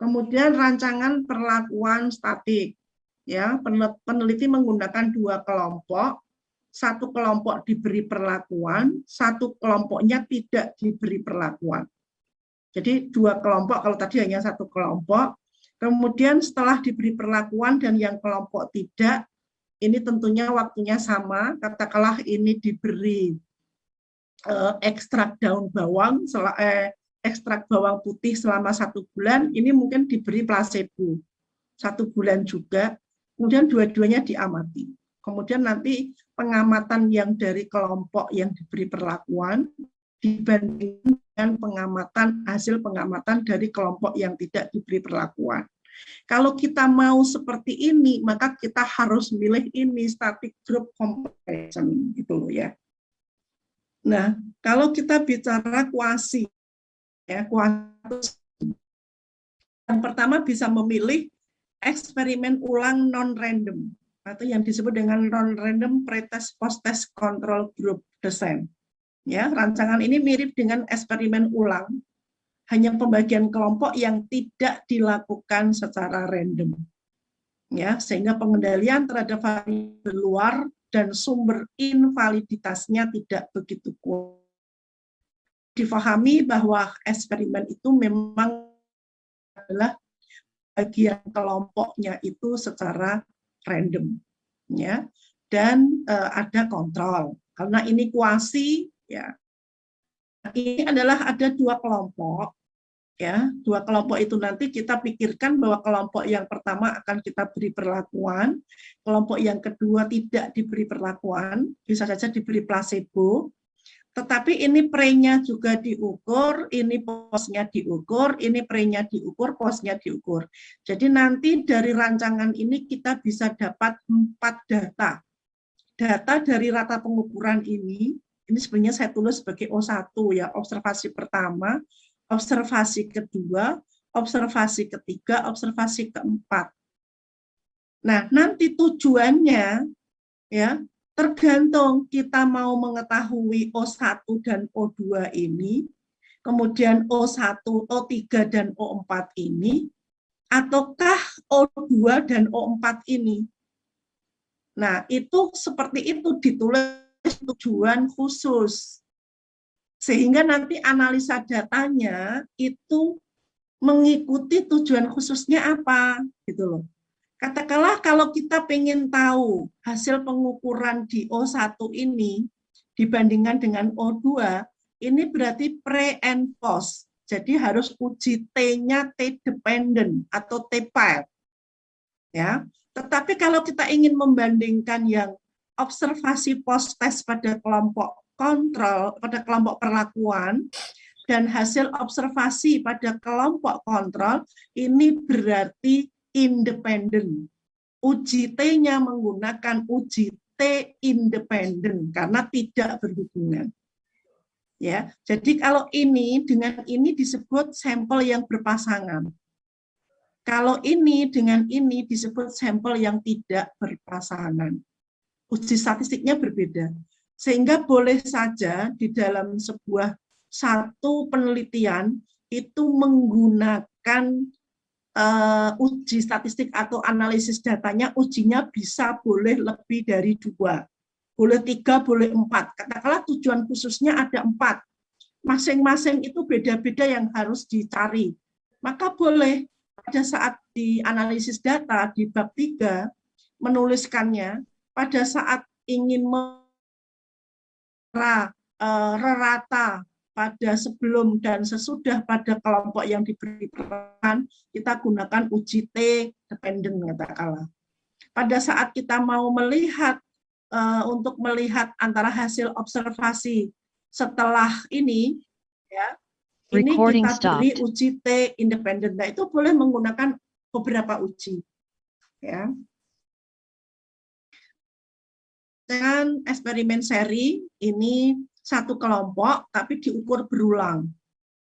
Kemudian rancangan perlakuan statik. Ya, peneliti menggunakan 2 kelompok. Satu kelompok diberi perlakuan, satu kelompoknya tidak diberi perlakuan. Jadi 2 kelompok, kalau tadi hanya 1 kelompok. Kemudian setelah diberi perlakuan dan yang kelompok tidak, ini tentunya waktunya sama. Katakanlah ini diberi ekstrak daun bawang, ekstrak bawang putih selama 1 bulan, ini mungkin diberi placebo 1 bulan juga. Kemudian dua-duanya diamati. Kemudian nanti pengamatan yang dari kelompok yang diberi perlakuan dibandingkan dengan hasil pengamatan dari kelompok yang tidak diberi perlakuan. Kalau kita mau seperti ini, maka kita harus milih ini static group comparison gitu ya. Nah, kalau kita bicara kuasi, ya kuasi Yang pertama bisa memilih eksperimen ulang non-random atau yang disebut dengan non-random pretest post-test control group design. Ya, rancangan ini mirip dengan eksperimen ulang, hanya pembagian kelompok yang tidak dilakukan secara random. Ya, sehingga pengendalian terhadap variabel luar dan sumber invaliditasnya tidak begitu kuat. Difahami bahwa eksperimen itu memang adalah bagian kelompoknya itu secara random, ya, dan ada kontrol karena ini kuasi, ya. Ini adalah ada dua kelompok, ya, dua kelompok itu nanti kita pikirkan bahwa kelompok yang pertama akan kita beri perlakuan, kelompok yang kedua tidak diberi perlakuan, bisa saja diberi placebo. Tetapi ini pre-nya juga diukur, ini post-nya diukur, ini pre-nya diukur, post-nya diukur. Jadi nanti dari rancangan ini kita bisa dapat 4 data. Data dari rata pengukuran ini sebenarnya saya tulis sebagai O1 ya, observasi pertama, observasi kedua, observasi ketiga, observasi keempat. Nah, nanti tujuannya ya, tergantung kita mau mengetahui O1 dan O2 ini, kemudian O1, O3, dan O4 ini, ataukah O2 dan O4 ini. Nah, itu seperti itu ditulis tujuan khusus. Sehingga nanti analisa datanya itu mengikuti tujuan khususnya apa, gitu loh. Katakanlah kalau kita pengen tahu hasil pengukuran di O1 ini dibandingkan dengan O2, ini berarti pre and post. Jadi harus uji T-nya T-dependent atau T-paired. Ya. Tetapi kalau kita ingin membandingkan yang observasi post-test pada kelompok kontrol, pada kelompok perlakuan, dan hasil observasi pada kelompok kontrol, ini berarti independen. Uji T-nya menggunakan uji T independen karena tidak berhubungan. Ya, jadi kalau ini dengan ini disebut sampel yang berpasangan. Kalau ini dengan ini disebut sampel yang tidak berpasangan. Uji statistiknya berbeda. Sehingga boleh saja di dalam sebuah satu penelitian itu menggunakan uji statistik atau analisis datanya, ujinya bisa boleh lebih dari 2, boleh 3, boleh 4. Katakanlah tujuan khususnya ada 4, masing-masing itu beda-beda yang harus dicari. Maka boleh pada saat di analisis data di bab 3 menuliskannya pada saat ingin rata pada sebelum dan sesudah pada kelompok yang diberi peran, kita gunakan uji T dependent katakanlah. Pada saat kita mau melihat untuk melihat antara hasil observasi setelah ini, ya, ini kita beri uji T independent. Nah, itu boleh menggunakan beberapa uji, ya. Dengan eksperimen seri ini satu kelompok tapi diukur berulang.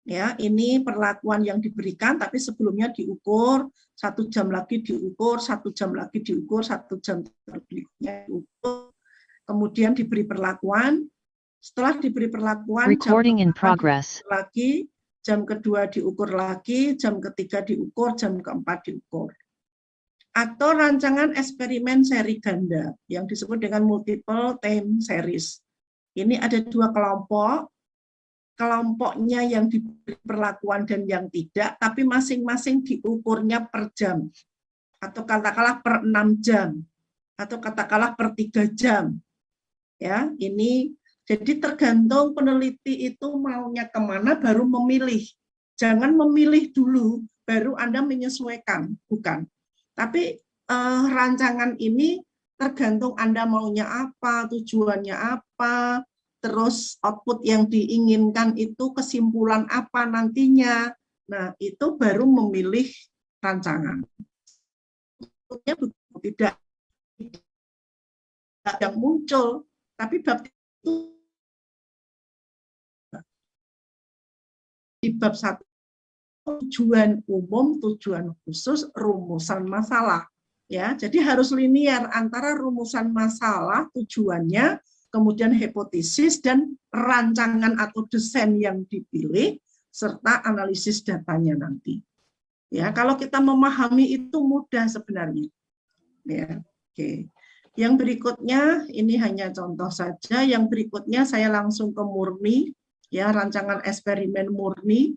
Ya, ini perlakuan yang diberikan tapi sebelumnya diukur, 1 jam lagi diukur, 1 jam lagi diukur, 1 jam berikutnya diukur. Kemudian diberi perlakuan, setelah diberi perlakuan lagi, jam kedua diukur lagi, jam ketiga diukur, jam keempat diukur. Atau rancangan eksperimen seri ganda yang disebut dengan multiple time series. Ini ada 2 kelompok, kelompoknya yang diberi perlakuan dan yang tidak, tapi masing-masing diukurnya per jam, atau katakanlah per 6 jam, atau katakanlah per 3 jam. Ya, ini jadi tergantung peneliti itu maunya kemana baru memilih. Jangan memilih dulu, baru Anda menyesuaikan, bukan. Tapi rancangan ini tergantung Anda maunya apa, tujuannya apa, terus output yang diinginkan itu kesimpulan apa nantinya. Nah, itu baru memilih rancangan. Tidak yang muncul, tapi bab itu di bab 1 tujuan umum, tujuan khusus, rumusan masalah. Ya, jadi harus linear antara rumusan masalah, tujuannya, kemudian hipotesis dan rancangan atau desain yang dipilih serta analisis datanya nanti. Ya, kalau kita memahami itu mudah sebenarnya. Ya, oke. Yang berikutnya ini hanya contoh saja. Yang berikutnya saya langsung ke murni, ya, rancangan eksperimen murni.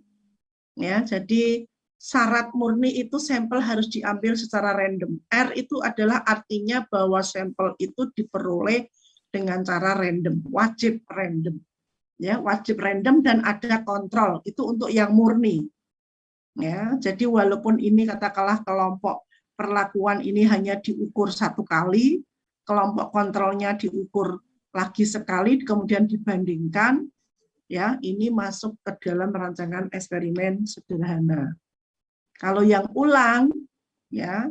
Ya, jadi syarat murni itu sampel harus diambil secara random. R itu adalah artinya bahwa sampel itu diperoleh dengan cara random, wajib random. Ya, wajib random dan ada kontrol. Itu untuk yang murni. Ya, jadi walaupun ini katakanlah kelompok perlakuan ini hanya diukur satu kali, kelompok kontrolnya diukur lagi sekali, kemudian dibandingkan, ya, ini masuk ke dalam rancangan eksperimen sederhana. Kalau yang ulang, ya,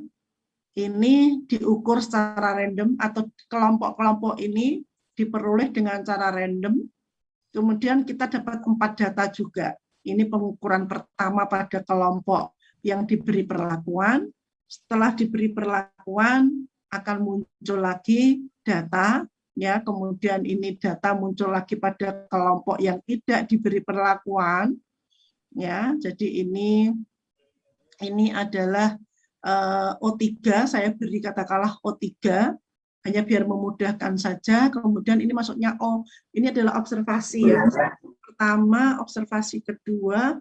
ini diukur secara random atau kelompok-kelompok ini diperoleh dengan cara random. Kemudian kita dapat 4 data juga. Ini pengukuran pertama pada kelompok yang diberi perlakuan. Setelah diberi perlakuan akan muncul lagi data, ya, kemudian ini data muncul lagi pada kelompok yang tidak diberi perlakuan, ya. Jadi ini adalah O3, saya beri katakanlah O3 hanya biar memudahkan saja. Kemudian ini masuknya ini adalah observasi, ya. Pertama, observasi kedua,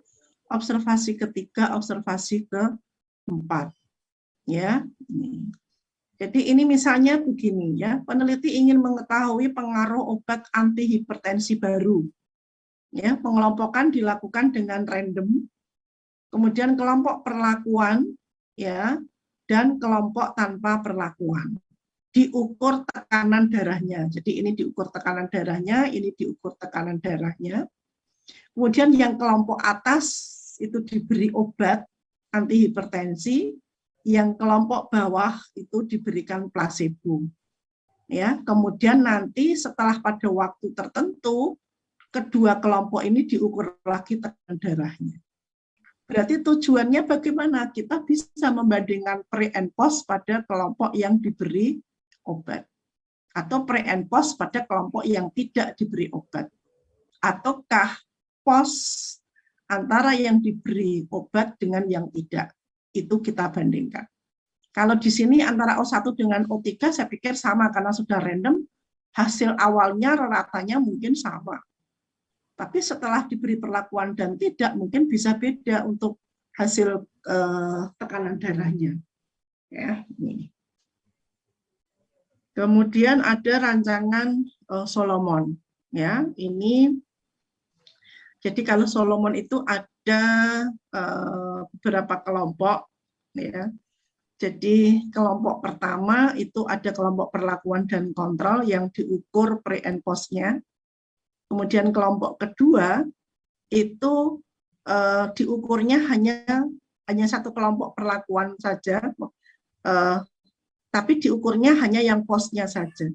observasi ketiga, observasi keempat, ya. Jadi ini misalnya begini, ya, peneliti ingin mengetahui pengaruh obat antihipertensi baru. Ya, pengelompokan dilakukan dengan random, kemudian kelompok perlakuan, ya, dan kelompok tanpa perlakuan. Diukur tekanan darahnya. Jadi ini diukur tekanan darahnya, ini diukur tekanan darahnya. Kemudian yang kelompok atas itu diberi obat antihipertensi, yang kelompok bawah itu diberikan placebo. Ya, kemudian nanti setelah pada waktu tertentu kedua kelompok ini diukur lagi tekanan darahnya. Berarti tujuannya bagaimana? Kita bisa membandingkan pre and post pada kelompok yang diberi obat, atau pre and post pada kelompok yang tidak diberi obat, ataukah post antara yang diberi obat dengan yang tidak. Itu kita bandingkan. Kalau di sini antara O1 dengan O3 saya pikir sama karena sudah random, hasil awalnya ratanya mungkin sama. Tapi setelah diberi perlakuan dan tidak, mungkin bisa beda untuk hasil tekanan darahnya. Ya, ini. Kemudian ada rancangan Solomon. Ya, ini jadi kalau Solomon itu ada beberapa kelompok. Ya. Jadi kelompok pertama itu ada kelompok perlakuan dan kontrol yang diukur pre and post-nya. Kemudian kelompok kedua itu diukurnya hanya satu kelompok perlakuan saja, tapi diukurnya hanya yang post-nya saja.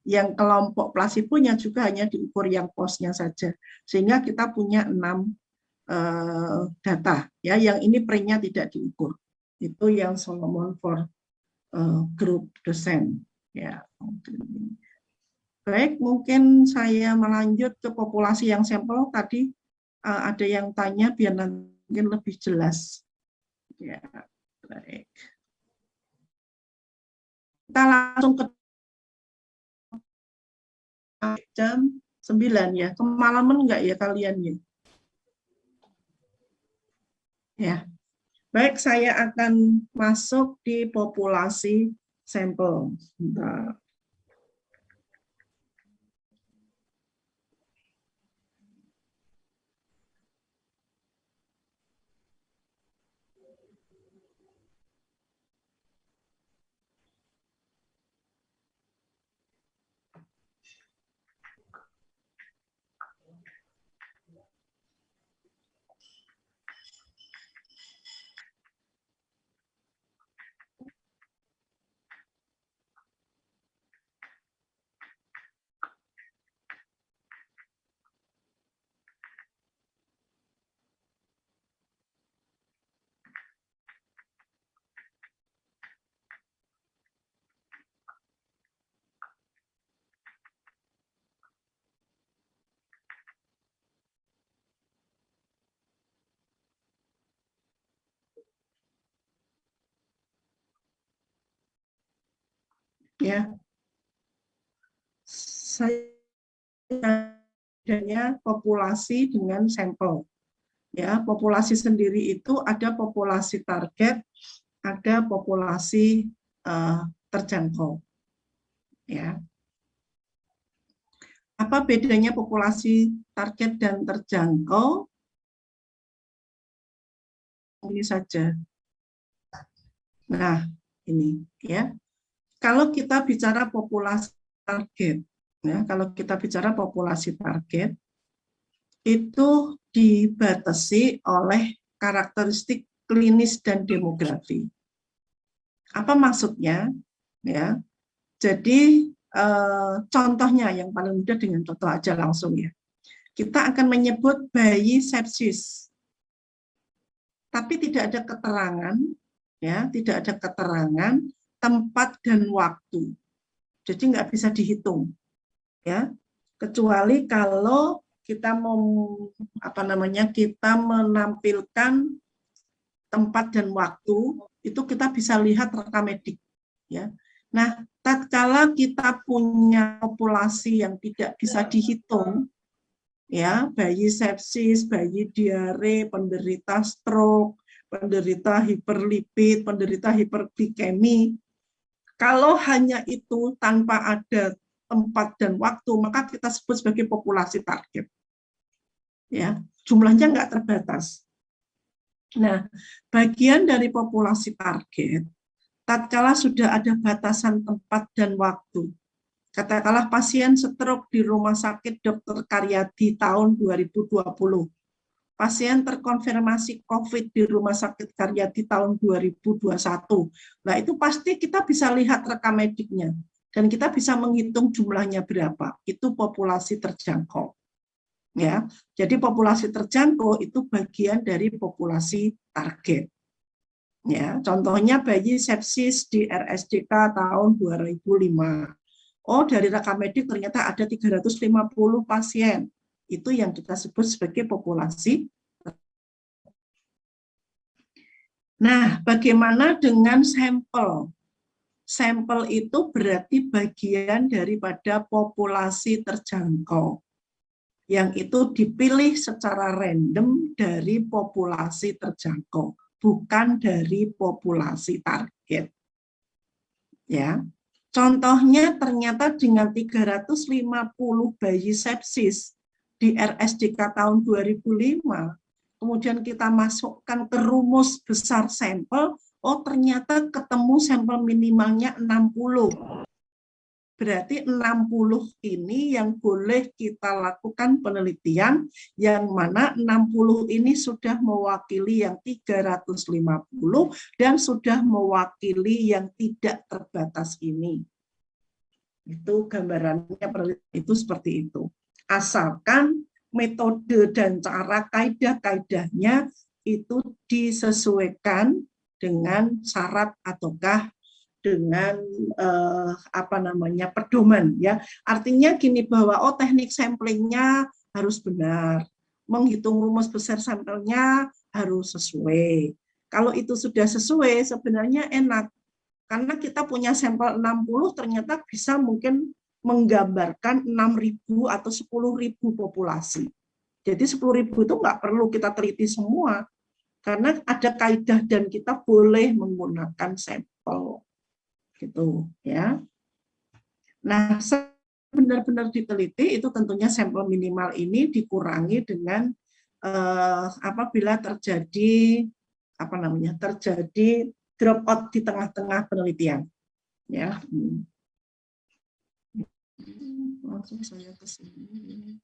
Yang kelompok placebo-nya juga hanya diukur yang post-nya saja. Sehingga kita punya 6 data, ya, yang ini pre-nya tidak diukur. Itu yang Solomon for group descent, ya. Baik, mungkin saya melanjut ke populasi yang sampel. Tadi ada yang tanya biar nanti mungkin lebih jelas. Ya, baik. Kita langsung ke jam 9 ya. Kemalaman enggak ya kalian ya? Ya. Baik, saya akan masuk di populasi sampel. Bentar. Ya, saya adanya populasi dengan sampel. Ya, populasi sendiri itu ada populasi target, ada populasi terjangkau. Ya. Apa bedanya populasi target dan terjangkau? Ini saja. Nah, ini ya. Kalau kita bicara populasi target, ya, kalau kita bicara populasi target, itu dibatasi oleh karakteristik klinis dan demografi. Apa maksudnya? Ya, jadi contohnya yang paling mudah dengan contoh aja langsung ya. Kita akan menyebut bayi sepsis, tapi tidak ada keterangan, ya, tidak ada keterangan tempat dan waktu. Jadi nggak bisa dihitung, ya, kecuali kalau kita kita menampilkan tempat dan waktu, itu kita bisa lihat rekam medik, ya. Nah, tatkala kita punya populasi yang tidak bisa dihitung, ya, bayi sepsis, bayi diare, penderita stroke, penderita hiperlipid, penderita hiperglikemi, kalau hanya itu tanpa ada tempat dan waktu, maka kita sebut sebagai populasi target. Ya, jumlahnya nggak terbatas. Nah, bagian dari populasi target, tatkala sudah ada batasan tempat dan waktu, katakanlah pasien stroke di Rumah Sakit Dr. Karyadi tahun 2020, pasien terkonfirmasi COVID di Rumah Sakit Karyadi tahun 2021. Nah, itu pasti kita bisa lihat rekam mediknya, dan kita bisa menghitung jumlahnya berapa. Itu populasi terjangkau. Ya, jadi populasi terjangkau itu bagian dari populasi target. Ya, contohnya bayi sepsis di RSDK tahun 2005. Oh, dari rekam medik ternyata ada 350 pasien. Itu yang kita sebut sebagai populasi. Nah, bagaimana dengan sampel? Sampel itu berarti bagian daripada populasi terjangkau, yang itu dipilih secara random dari populasi terjangkau, bukan dari populasi target. Ya, contohnya ternyata dengan 350 bayi sepsis di RSDK tahun 2005, kemudian kita masukkan ke rumus besar sampel, oh ternyata ketemu sampel minimalnya 60. Berarti 60 ini yang boleh kita lakukan penelitian, yang mana 60 ini sudah mewakili yang 350 dan sudah mewakili yang tidak terbatas ini. Itu gambarannya itu seperti itu. Asalkan metode dan cara kaidah-kaidahnya itu disesuaikan dengan syarat ataukah dengan pedoman, ya. Artinya gini, bahwa oh teknik samplingnya harus benar, menghitung rumus besar sampelnya harus sesuai. Kalau itu sudah sesuai sebenarnya enak, karena kita punya sampel 60 ternyata bisa mungkin menggambarkan 6.000 atau 10.000 populasi. Jadi 10.000 itu nggak perlu kita teliti semua, karena ada kaidah dan kita boleh menggunakan sampel. Gitu, ya. Nah, benar-benar diteliti itu tentunya sampel minimal ini dikurangi dengan apabila terjadi terjadi drop out di tengah-tengah penelitian, ya. Langsung saya ke sini.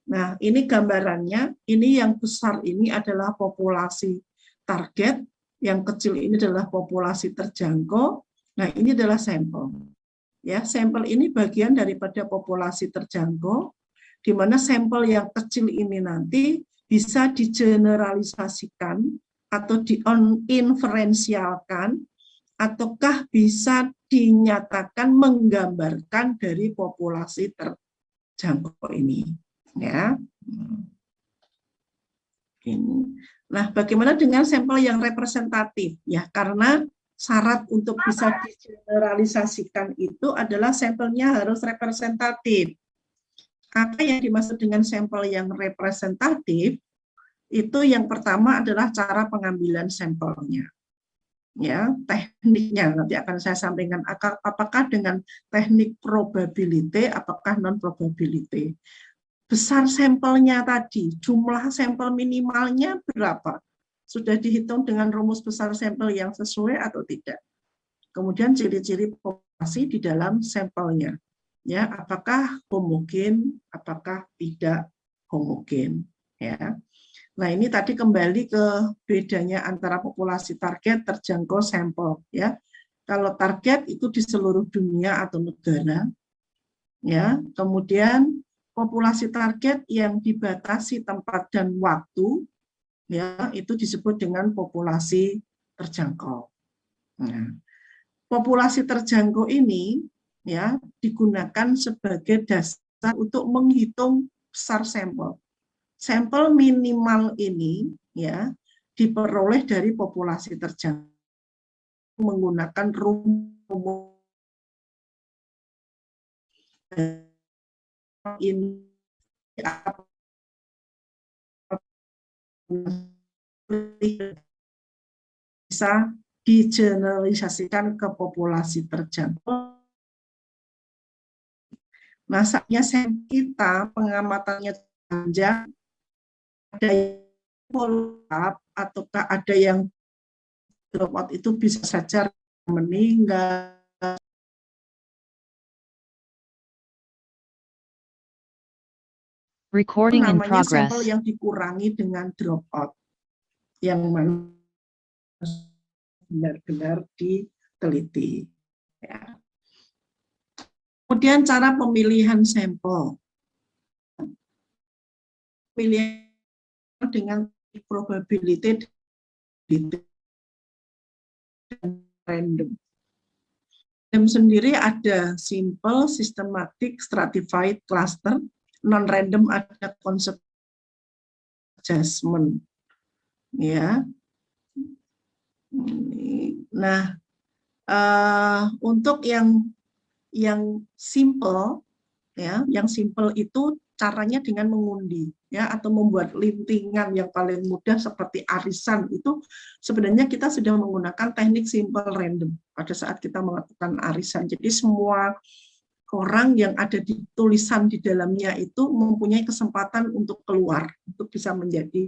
Nah, ini gambarannya. Ini yang besar ini adalah populasi target, yang kecil ini adalah populasi terjangkau. Nah, ini adalah sampel. Ya, sampel ini bagian daripada populasi terjangkau, di mana sampel yang kecil ini nanti bisa digeneralisasikan atau diinferensialkan, ataukah bisa dinyatakan menggambarkan dari populasi terjangkau ini. Ya. Ini. Nah, bagaimana dengan sampel yang representatif? Ya, karena syarat untuk bisa digeneralisasikan itu adalah sampelnya harus representatif. Apa yang dimaksud dengan sampel yang representatif? Itu yang pertama adalah cara pengambilan sampelnya. Ya, tekniknya nanti akan saya sampaikan apakah dengan teknik probability, apakah non probability. Besar sampelnya tadi, jumlah sampel minimalnya berapa? Sudah dihitung dengan rumus besar sampel yang sesuai atau tidak? Kemudian ciri-ciri populasi di dalam sampelnya. Ya, apakah homogen, apakah tidak homogen, ya. Nah, ini tadi kembali ke bedanya antara populasi target, terjangkau, sampel, ya. Kalau target itu di seluruh dunia atau negara, ya. Kemudian populasi target yang dibatasi tempat dan waktu, ya, itu disebut dengan populasi terjangkau. Nah, populasi terjangkau ini, ya, digunakan sebagai dasar untuk menghitung besar sampel. Sampel minimal ini, ya, diperoleh dari populasi terjangkau menggunakan rumus ini bisa digeneralisasikan ke populasi terjangkau. Masaknya sampel kita pengamatannya panjang, ada yang follow up ataukah ada yang drop out, itu bisa saja meninggal. Recording in Namanya sampel progress. yang dikurangi dengan drop out, yang mana benar-benar diteliti. Ya. Kemudian cara pemilihan sampel. Pemilihan dengan probability dan random. Random sendiri ada simple, systematic, stratified, cluster, non-random ada concept adjustment. Ya. Nah, untuk yang simple, ya, yang simple itu caranya dengan mengundi, ya, atau membuat lintingan yang paling mudah seperti arisan. Itu sebenarnya kita sudah menggunakan teknik simple random pada saat kita melakukan arisan. Jadi semua orang yang ada di tulisan di dalamnya itu mempunyai kesempatan untuk keluar, untuk bisa menjadi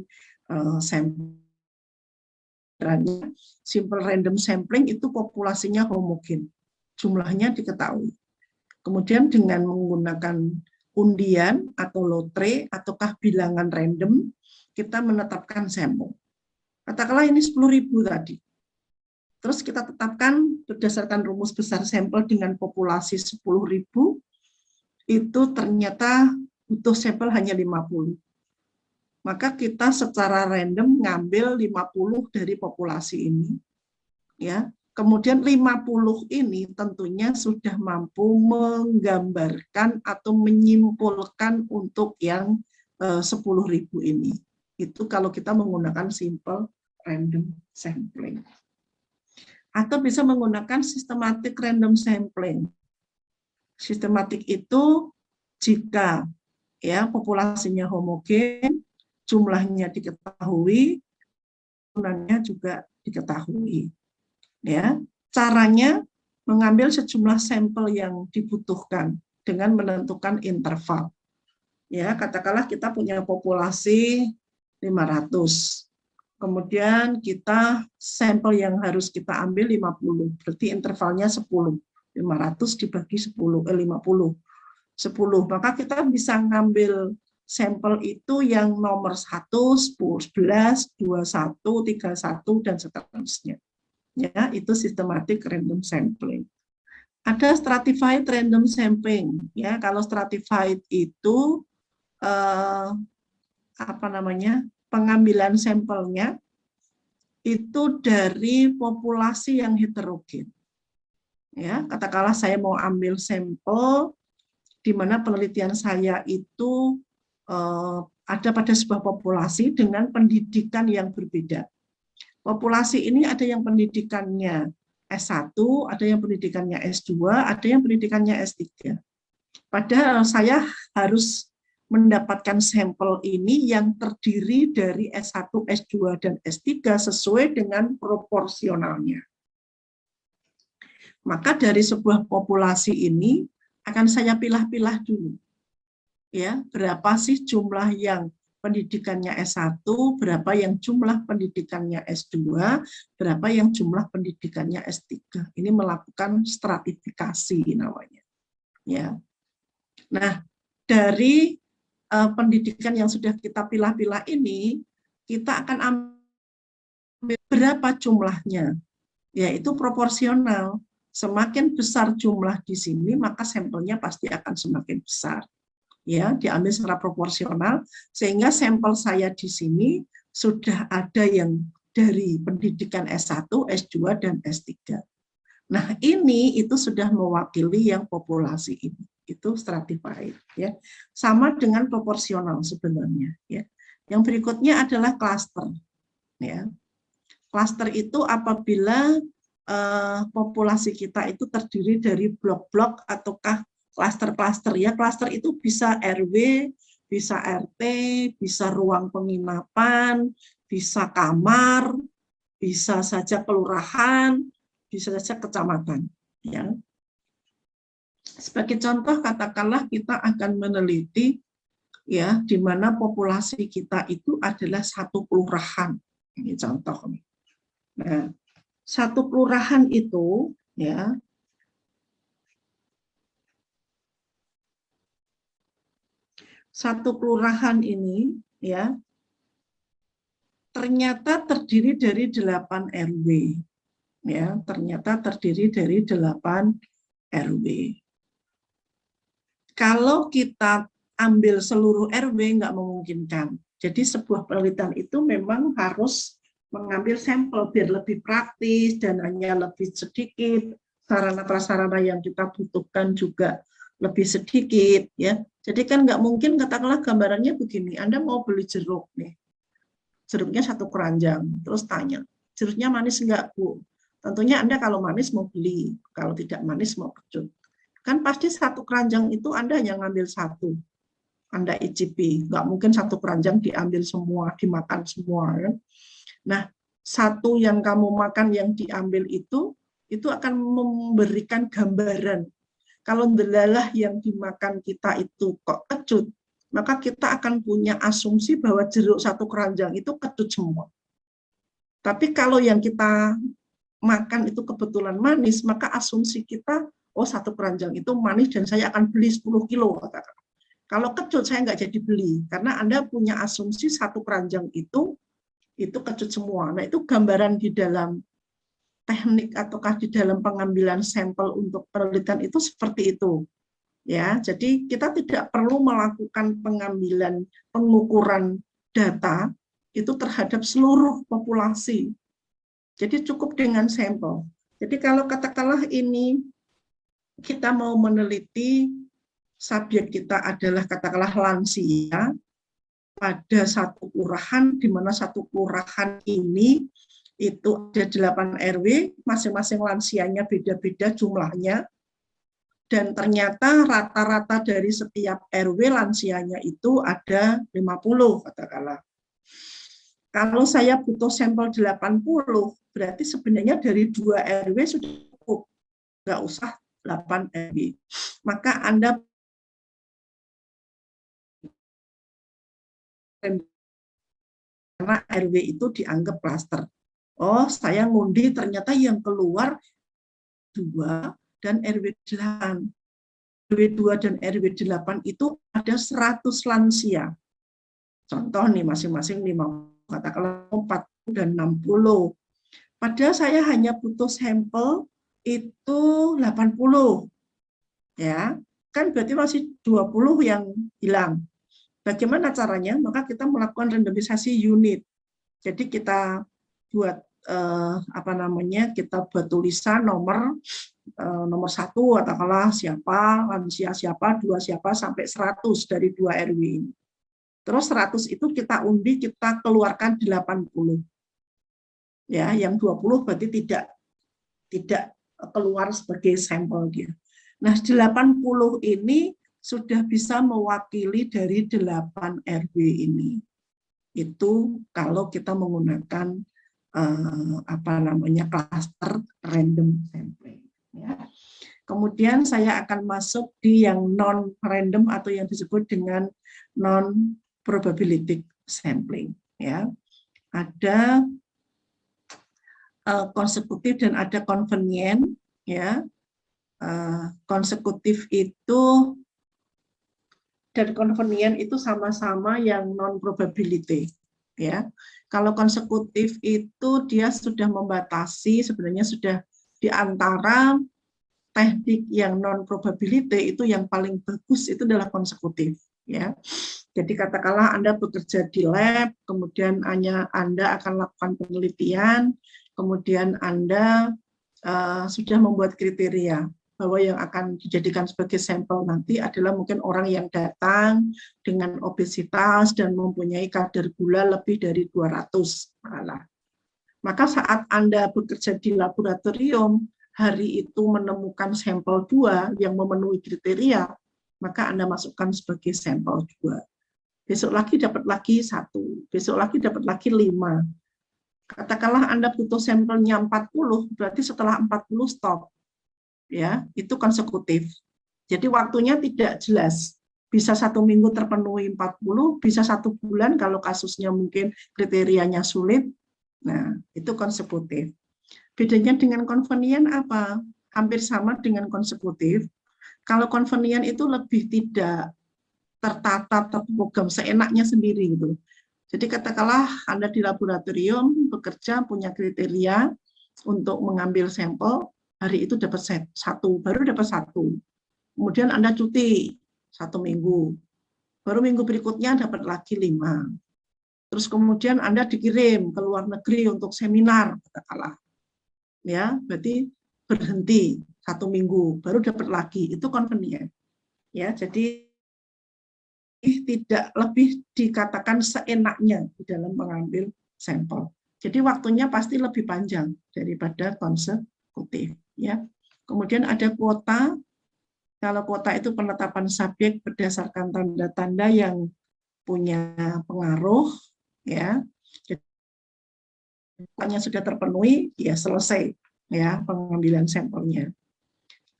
sampel. Simple random sampling itu populasinya homogen, jumlahnya diketahui. Kemudian dengan menggunakan undian atau lotre ataukah bilangan random, kita menetapkan sampel. Katakanlah ini 10.000 tadi. Terus kita tetapkan berdasarkan rumus besar sampel dengan populasi 10.000, itu ternyata butuh sampel hanya 50. Maka kita secara random ngambil 50 dari populasi ini. Ya. Kemudian 50 ini tentunya sudah mampu menggambarkan atau menyimpulkan untuk yang 10.000 ini. Itu kalau kita menggunakan simple random sampling. Atau bisa menggunakan systematic random sampling. Sistematik itu jika, ya, populasinya homogen, jumlahnya diketahui, gunanya juga diketahui. Ya, caranya mengambil sejumlah sampel yang dibutuhkan dengan menentukan interval. Ya, katakanlah kita punya populasi 500. Kemudian kita sampel yang harus kita ambil 50, berarti intervalnya 10. 500 dibagi 10, 50. 10. Maka kita bisa ngambil sampel itu yang nomor 1, 10, 11, 21, 31 dan seterusnya. Ya, itu systematic random sampling. Ada stratified random sampling. Ya, kalau stratified itu pengambilan sampelnya itu dari populasi yang heterogen. Ya, katakanlah saya mau ambil sampel di mana penelitian saya itu ada pada sebuah populasi dengan pendidikan yang berbeda. Populasi ini ada yang pendidikannya S1, ada yang pendidikannya S2, ada yang pendidikannya S3. Padahal saya harus mendapatkan sampel ini yang terdiri dari S1, S2, dan S3 sesuai dengan proporsionalnya. Maka dari sebuah populasi ini akan saya pilah-pilah dulu. Ya, berapa sih jumlah yang pendidikannya S1, berapa yang jumlah pendidikannya S2, berapa yang jumlah pendidikannya S3. Ini melakukan stratifikasi namanya. Ya. Nah, dari pendidikan yang sudah kita pilah-pilah ini, kita akan ambil berapa jumlahnya, yaitu proporsional. Semakin besar jumlah di sini, maka sampelnya pasti akan semakin besar. Ya, diambil secara proporsional, sehingga sampel saya di sini sudah ada yang dari pendidikan S1, S2, dan S3. Nah, ini itu sudah mewakili yang populasi ini. Itu stratified, ya. Sama dengan proporsional sebenarnya, ya. Yang berikutnya adalah klaster, ya. Klaster itu apabila populasi kita itu terdiri dari blok-blok ataukah klaster-klaster, ya. Klaster itu bisa RW, bisa RT, bisa ruang penginapan, bisa kamar, bisa saja kelurahan, bisa saja kecamatan, ya. Sebagai contoh, katakanlah kita akan meneliti, ya, di mana populasi kita itu adalah satu kelurahan. Ini contoh. Nah, satu kelurahan itu, ya, satu kelurahan ini, ya, ternyata terdiri dari 8 RW, ya, ternyata terdiri dari 8 RW. Kalau kita ambil seluruh RW nggak memungkinkan. Jadi sebuah penelitian itu memang harus mengambil sampel biar lebih praktis dan hanya lebih sedikit, sarana prasarana yang kita butuhkan juga lebih sedikit, ya. Jadi kan nggak mungkin, katakanlah gambarannya begini, Anda mau beli jeruk nih, jeruknya satu keranjang, terus tanya, jeruknya manis nggak, Bu? Tentunya Anda kalau manis mau beli, kalau tidak manis mau kecut. Kan pasti satu keranjang itu Anda hanya ngambil satu, Anda icipi, nggak mungkin satu keranjang diambil semua, dimakan semua, ya. Nah, satu yang kamu makan yang diambil itu akan memberikan gambaran. Kalau delalah yang dimakan kita itu kok kecut, maka kita akan punya asumsi bahwa jeruk satu keranjang itu kecut semua. Tapi kalau yang kita makan itu kebetulan manis, maka asumsi kita, oh satu keranjang itu manis dan saya akan beli 10 kilo. Kalau kecut saya nggak jadi beli, karena Anda punya asumsi satu keranjang itu kecut semua. Nah, itu gambaran di dalam teknik ataukah di dalam pengambilan sampel untuk penelitian itu seperti itu. Ya, jadi kita tidak perlu melakukan pengambilan pengukuran data itu terhadap seluruh populasi. Jadi cukup dengan sampel. Jadi kalau katakanlah ini kita mau meneliti subjek kita adalah katakanlah lansia pada satu kelurahan, di mana satu kelurahan ini itu ada 8 RW, masing-masing lansianya beda-beda jumlahnya, dan ternyata rata-rata dari setiap RW lansianya itu ada 50, katakanlah. Kalau saya butuh sampel 80, berarti sebenarnya dari 2 RW sudah cukup, nggak usah 8 RW. Maka Anda karena RW itu dianggap klaster. Oh, saya ngundi ternyata yang keluar 2 dan RW 8. RW 2 dan RW 8 itu ada 100 lansia. Contoh nih, masing-masing 5, katakanlah 40 dan 60. Padahal saya hanya butuh sampel itu 80. Ya, kan berarti masih 20 yang hilang. Bagaimana caranya? Maka kita melakukan randomisasi unit. Jadi kita buat kita buat tulisan nomor 1 katakanlah siapa, lansia siapa, 2 siapa, sampai 100 dari 2 RW ini. Terus 100 itu kita undi, kita keluarkan 80. Ya, yang 20 berarti tidak tidak keluar sebagai sampel dia. Nah, 80 ini sudah bisa mewakili dari 8 RW ini. Itu kalau kita menggunakan cluster random sampling. Ya. Kemudian saya akan masuk di yang non random atau yang disebut dengan non probabilistic sampling. Ya, ada konsekutif dan ada convenient. Ya, konsekutif itu dan convenient itu sama-sama yang non probability. Ya, kalau konsekutif itu dia sudah membatasi, sebenarnya sudah di antara teknik yang non probability itu yang paling bagus itu adalah konsekutif. Ya, jadi katakanlah Anda bekerja di lab, kemudian Anda akan lakukan penelitian, kemudian Anda sudah membuat kriteria bahwa yang akan dijadikan sebagai sampel nanti adalah mungkin orang yang datang dengan obesitas dan mempunyai kadar gula lebih dari 200 malah. Maka saat Anda bekerja di laboratorium, hari itu menemukan sampel 2 yang memenuhi kriteria, maka Anda masukkan sebagai sampel 2. Besok lagi dapat lagi 1, besok lagi dapat lagi 5. Katakanlah Anda butuh sampelnya 40, berarti setelah 40 stop. Ya, itu konsekutif. Jadi waktunya tidak jelas. Bisa 1 minggu terpenuhi 40, bisa 1 bulan kalau kasusnya mungkin kriterianya sulit. Nah, itu konsekutif. Bedanya dengan convenient apa? Hampir sama dengan konsekutif. Kalau convenient itu lebih tidak tertata, terprogram seenaknya sendiri gitu. Jadi katakanlah Anda di laboratorium bekerja punya kriteria untuk mengambil sampel, hari itu dapat 1, baru dapat 1. Kemudian Anda cuti 1 minggu, baru minggu berikutnya dapat lagi 5. Terus kemudian Anda dikirim ke luar negeri untuk seminar, katakanlah. Ya, berarti berhenti 1 minggu, baru dapat lagi, itu convenient. Ya, jadi tidak lebih dikatakan seenaknya di dalam mengambil sampel. Jadi waktunya pasti lebih panjang daripada konsekutif. Ya. Kemudian ada kuota. Kalau kuota itu penetapan subjek berdasarkan tanda-tanda yang punya pengaruh, ya. Kuotanya sudah terpenuhi, ya selesai ya pengambilan sampelnya.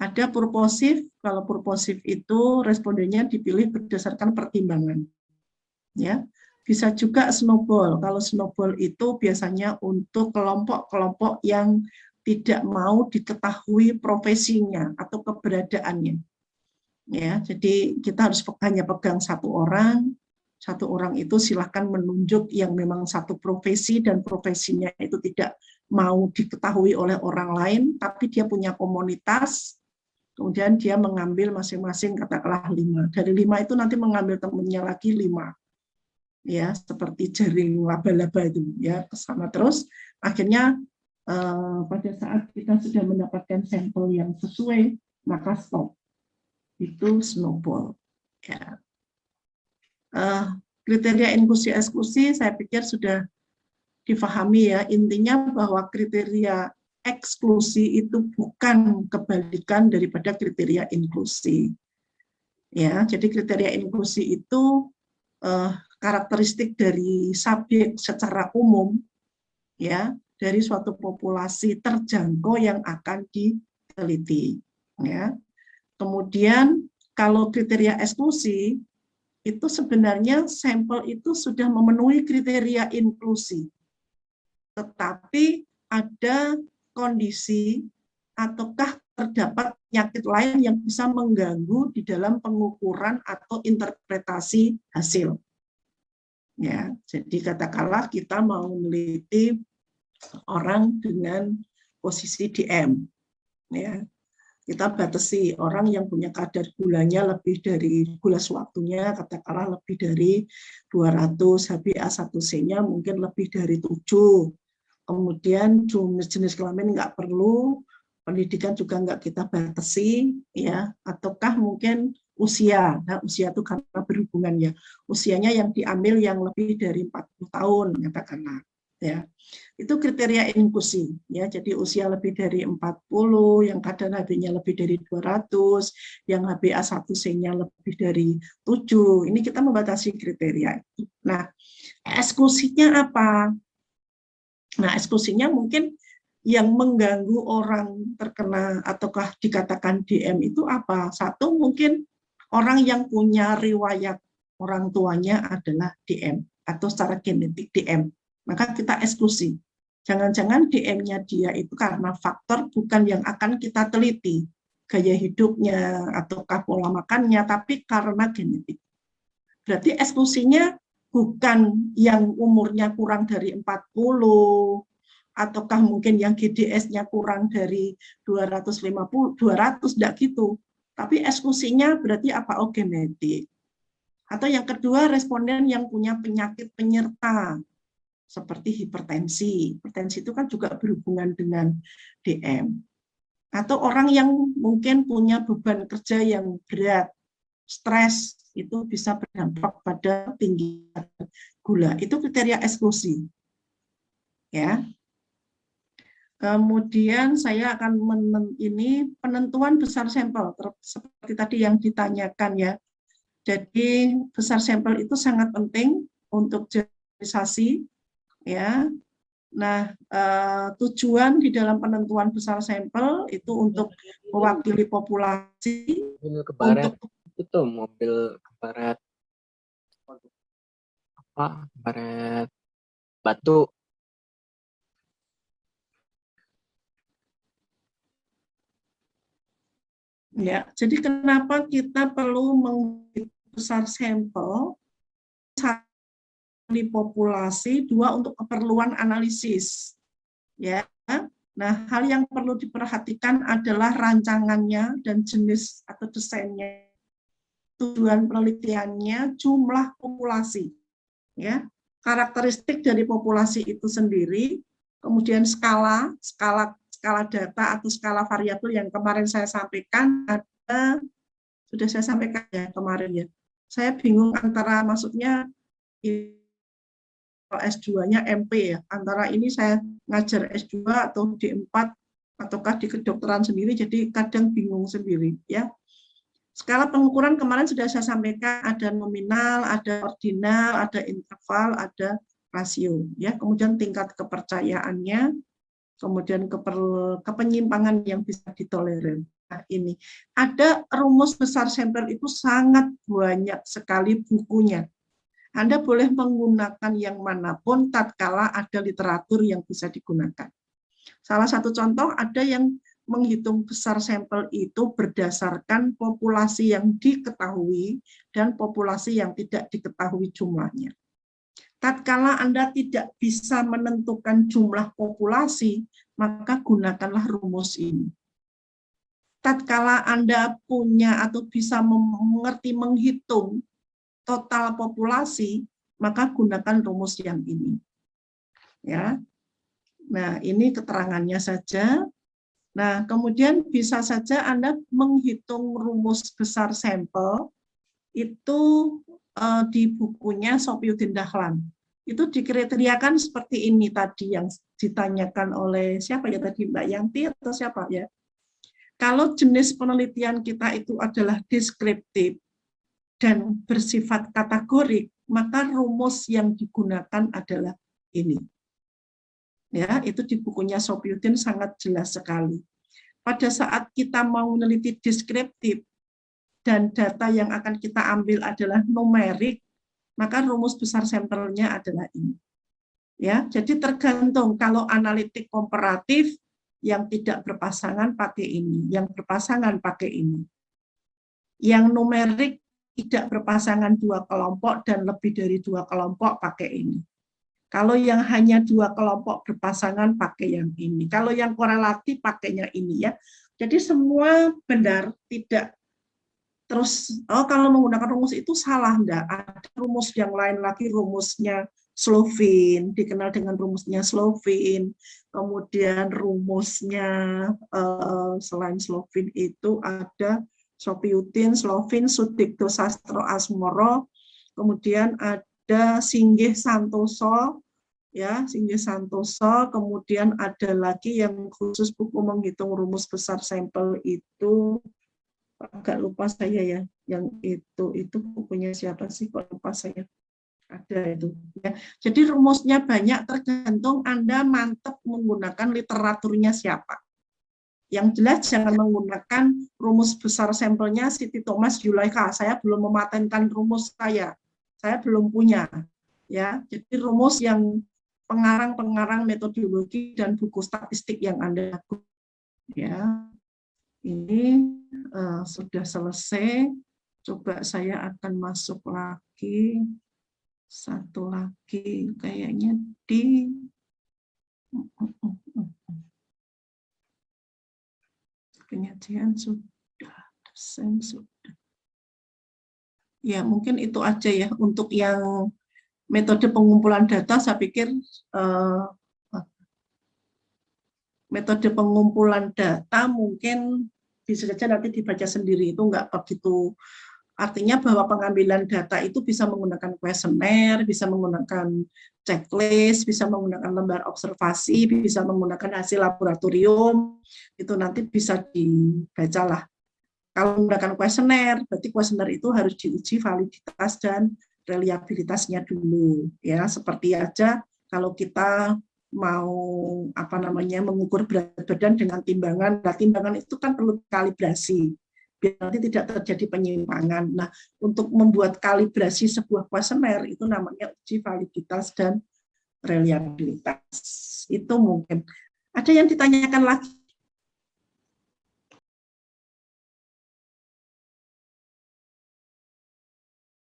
Ada purposif. Kalau purposif itu respondennya dipilih berdasarkan pertimbangan. Ya. Bisa juga snowball. Kalau snowball itu biasanya untuk kelompok-kelompok yang tidak mau diketahui profesinya atau keberadaannya. Ya, jadi kita harus hanya pegang 1 orang. 1 orang itu silahkan menunjuk yang memang satu profesi dan profesinya itu tidak mau diketahui oleh orang lain, tapi dia punya komunitas. Kemudian dia mengambil masing-masing katakanlah 5. Dari 5 itu nanti mengambil temannya lagi 5. Ya, seperti jaring laba-laba itu ya, ke sana terus. Akhirnya pada saat kita sudah mendapatkan sampel yang sesuai, maka stop. Itu snowball. Ya. Kriteria inklusi eksklusi saya pikir sudah difahami ya. Intinya bahwa kriteria eksklusi itu bukan kebalikan daripada kriteria inklusi. Ya, jadi kriteria inklusi itu karakteristik dari subjek secara umum, ya, dari suatu populasi terjangkau yang akan diteliti. Ya. Kemudian kalau kriteria eksklusi itu sebenarnya sampel itu sudah memenuhi kriteria inklusi, tetapi ada kondisi ataukah terdapat penyakit lain yang bisa mengganggu di dalam pengukuran atau interpretasi hasil. Ya, jadi katakanlah kita mau meneliti orang dengan posisi DM, ya, kita batasi orang yang punya kadar gulanya lebih dari gula sewaktunya, katakanlah lebih dari 200, HbA1c-nya mungkin lebih dari 7. Kemudian jenis kelamin nggak perlu, pendidikan juga nggak kita batasi, ya, ataukah mungkin usia. Nah, usia itu karena berhubungan ya. Usianya yang diambil yang lebih dari 40 tahun, katakanlah. ya. Itu kriteria inklusi, ya. Jadi usia lebih dari 40, yang kadar HB-nya lebih dari 200, yang HbA1c-nya lebih dari 7. Ini kita membatasi kriteria itu. Nah, eksklusinya apa? Nah, eksklusinya mungkin yang mengganggu orang terkena ataukah dikatakan DM itu apa? Satu, mungkin orang yang punya riwayat orang tuanya adalah DM atau secara genetik DM. Maka kita eksklusi. Jangan-jangan DM-nya dia itu karena faktor bukan yang akan kita teliti, gaya hidupnya ataukah pola makannya, tapi karena genetik. Berarti eksklusinya bukan yang umurnya kurang dari 40, ataukah mungkin yang GDS-nya kurang dari 250, 200, enggak gitu. Tapi eksklusinya berarti apa? Oh, genetik. Atau yang kedua, responden yang punya penyakit penyerta, seperti hipertensi. Hipertensi itu kan juga berhubungan dengan DM. Atau orang yang mungkin punya beban kerja yang berat, stres, itu bisa berdampak pada tinggi gula. Itu kriteria eksklusi. Ya. Kemudian saya akan ini penentuan besar sampel seperti tadi yang ditanyakan ya. Jadi besar sampel itu sangat penting untuk generalisasi ya. Nah, tujuan di dalam penentuan besar sampel itu untuk mewakili populasi ke barat. untuk Itu mobil ke barat apa? Barat Batu. ya. Jadi kenapa kita perlu menghitung besar sampel di populasi, dua untuk keperluan analisis. Ya. Nah, hal yang perlu diperhatikan adalah rancangannya dan jenis atau desainnya, tujuan penelitiannya, jumlah populasi, ya, karakteristik dari populasi itu sendiri, kemudian skala data atau skala variabel yang kemarin saya sampaikan sudah saya sampaikan ya kemarin ya. Saya bingung antara maksudnya S2-nya MP ya, antara ini saya ngajar S2 atau D4 ataukah di kedokteran sendiri, jadi kadang bingung sendiri ya. Skala pengukuran kemarin sudah saya sampaikan, ada nominal, ada ordinal, ada interval, ada rasio ya. Kemudian tingkat kepercayaannya, kemudian kepenyimpangan yang bisa ditolerir. Nah, ini ada rumus besar sampel itu sangat banyak sekali bukunya. Anda boleh menggunakan yang manapun tatkala ada literatur yang bisa digunakan. Salah satu contoh ada yang menghitung besar sampel itu berdasarkan populasi yang diketahui dan populasi yang tidak diketahui jumlahnya. Tatkala Anda tidak bisa menentukan jumlah populasi, maka gunakanlah rumus ini. Tatkala Anda punya atau bisa mengerti menghitung total populasi, maka gunakan rumus yang ini. Ya. Nah, ini keterangannya saja. Nah, kemudian bisa saja Anda menghitung rumus besar sampel itu di bukunya Sophiuddin Dahlan. Itu dikriteriakan seperti ini tadi yang ditanyakan oleh siapa ya tadi, Mbak Yanti atau siapa ya. Kalau jenis penelitian kita itu adalah deskriptif dan bersifat kategorik, maka rumus yang digunakan adalah ini. Ya, itu di bukunya Sophiuddin sangat jelas sekali. Pada saat kita mau meneliti deskriptif dan data yang akan kita ambil adalah numerik, maka rumus besar sampelnya adalah ini. Ya, jadi tergantung kalau analitik komparatif yang tidak berpasangan pakai ini, yang berpasangan pakai ini. Yang numerik tidak berpasangan dua kelompok dan lebih dari dua kelompok pakai ini. Kalau yang hanya dua kelompok berpasangan pakai yang ini. Kalau yang korelatif pakainya ini ya. Jadi semua benar, tidak terus kalau menggunakan rumus itu salah enggak. Ada rumus yang lain lagi, rumusnya Slovin, dikenal dengan rumusnya Slovin. Kemudian rumusnya selain Slovin itu ada Sophiuddin, Slovin, Sudipto Sastro Asmoro, kemudian ada Singgih Santoso, ya, Singgih Santoso. Kemudian ada lagi yang khusus buku menghitung rumus besar sampel itu agak lupa saya ya, yang itu bukunya siapa sih, kok lupa saya. Ada itu ya. Jadi rumusnya banyak, tergantung Anda mantap menggunakan literaturnya siapa. Yang jelas jangan menggunakan rumus besar sampelnya Siti Thomas Zulaikha. Saya belum mematenkan rumus saya belum punya ya. Jadi rumus yang pengarang-pengarang metodologi dan buku statistik yang Anda lakukan ya. Ini sudah selesai. Coba saya akan masuk lagi. Satu lagi kayaknya di penyajian sudah, dosen sudah. Ya, mungkin itu aja ya untuk yang metode pengumpulan data. Saya pikir metode pengumpulan data mungkin bisa saja nanti dibaca sendiri, itu enggak begitu. Artinya bahwa pengambilan data itu bisa menggunakan kuesioner, bisa menggunakan checklist, bisa menggunakan lembar observasi, bisa menggunakan hasil laboratorium, itu nanti bisa dibacalah. Kalau menggunakan kuesioner, berarti kuesioner itu harus diuji validitas dan reliabilitasnya dulu. Ya, seperti aja kalau kita mau mengukur berat badan dengan timbangan. Nah, timbangan itu kan perlu kalibrasi biar nanti tidak terjadi penyimpangan. Nah, untuk membuat kalibrasi sebuah kuesioner itu namanya uji validitas dan reliabilitas. Itu mungkin. Ada yang ditanyakan lagi?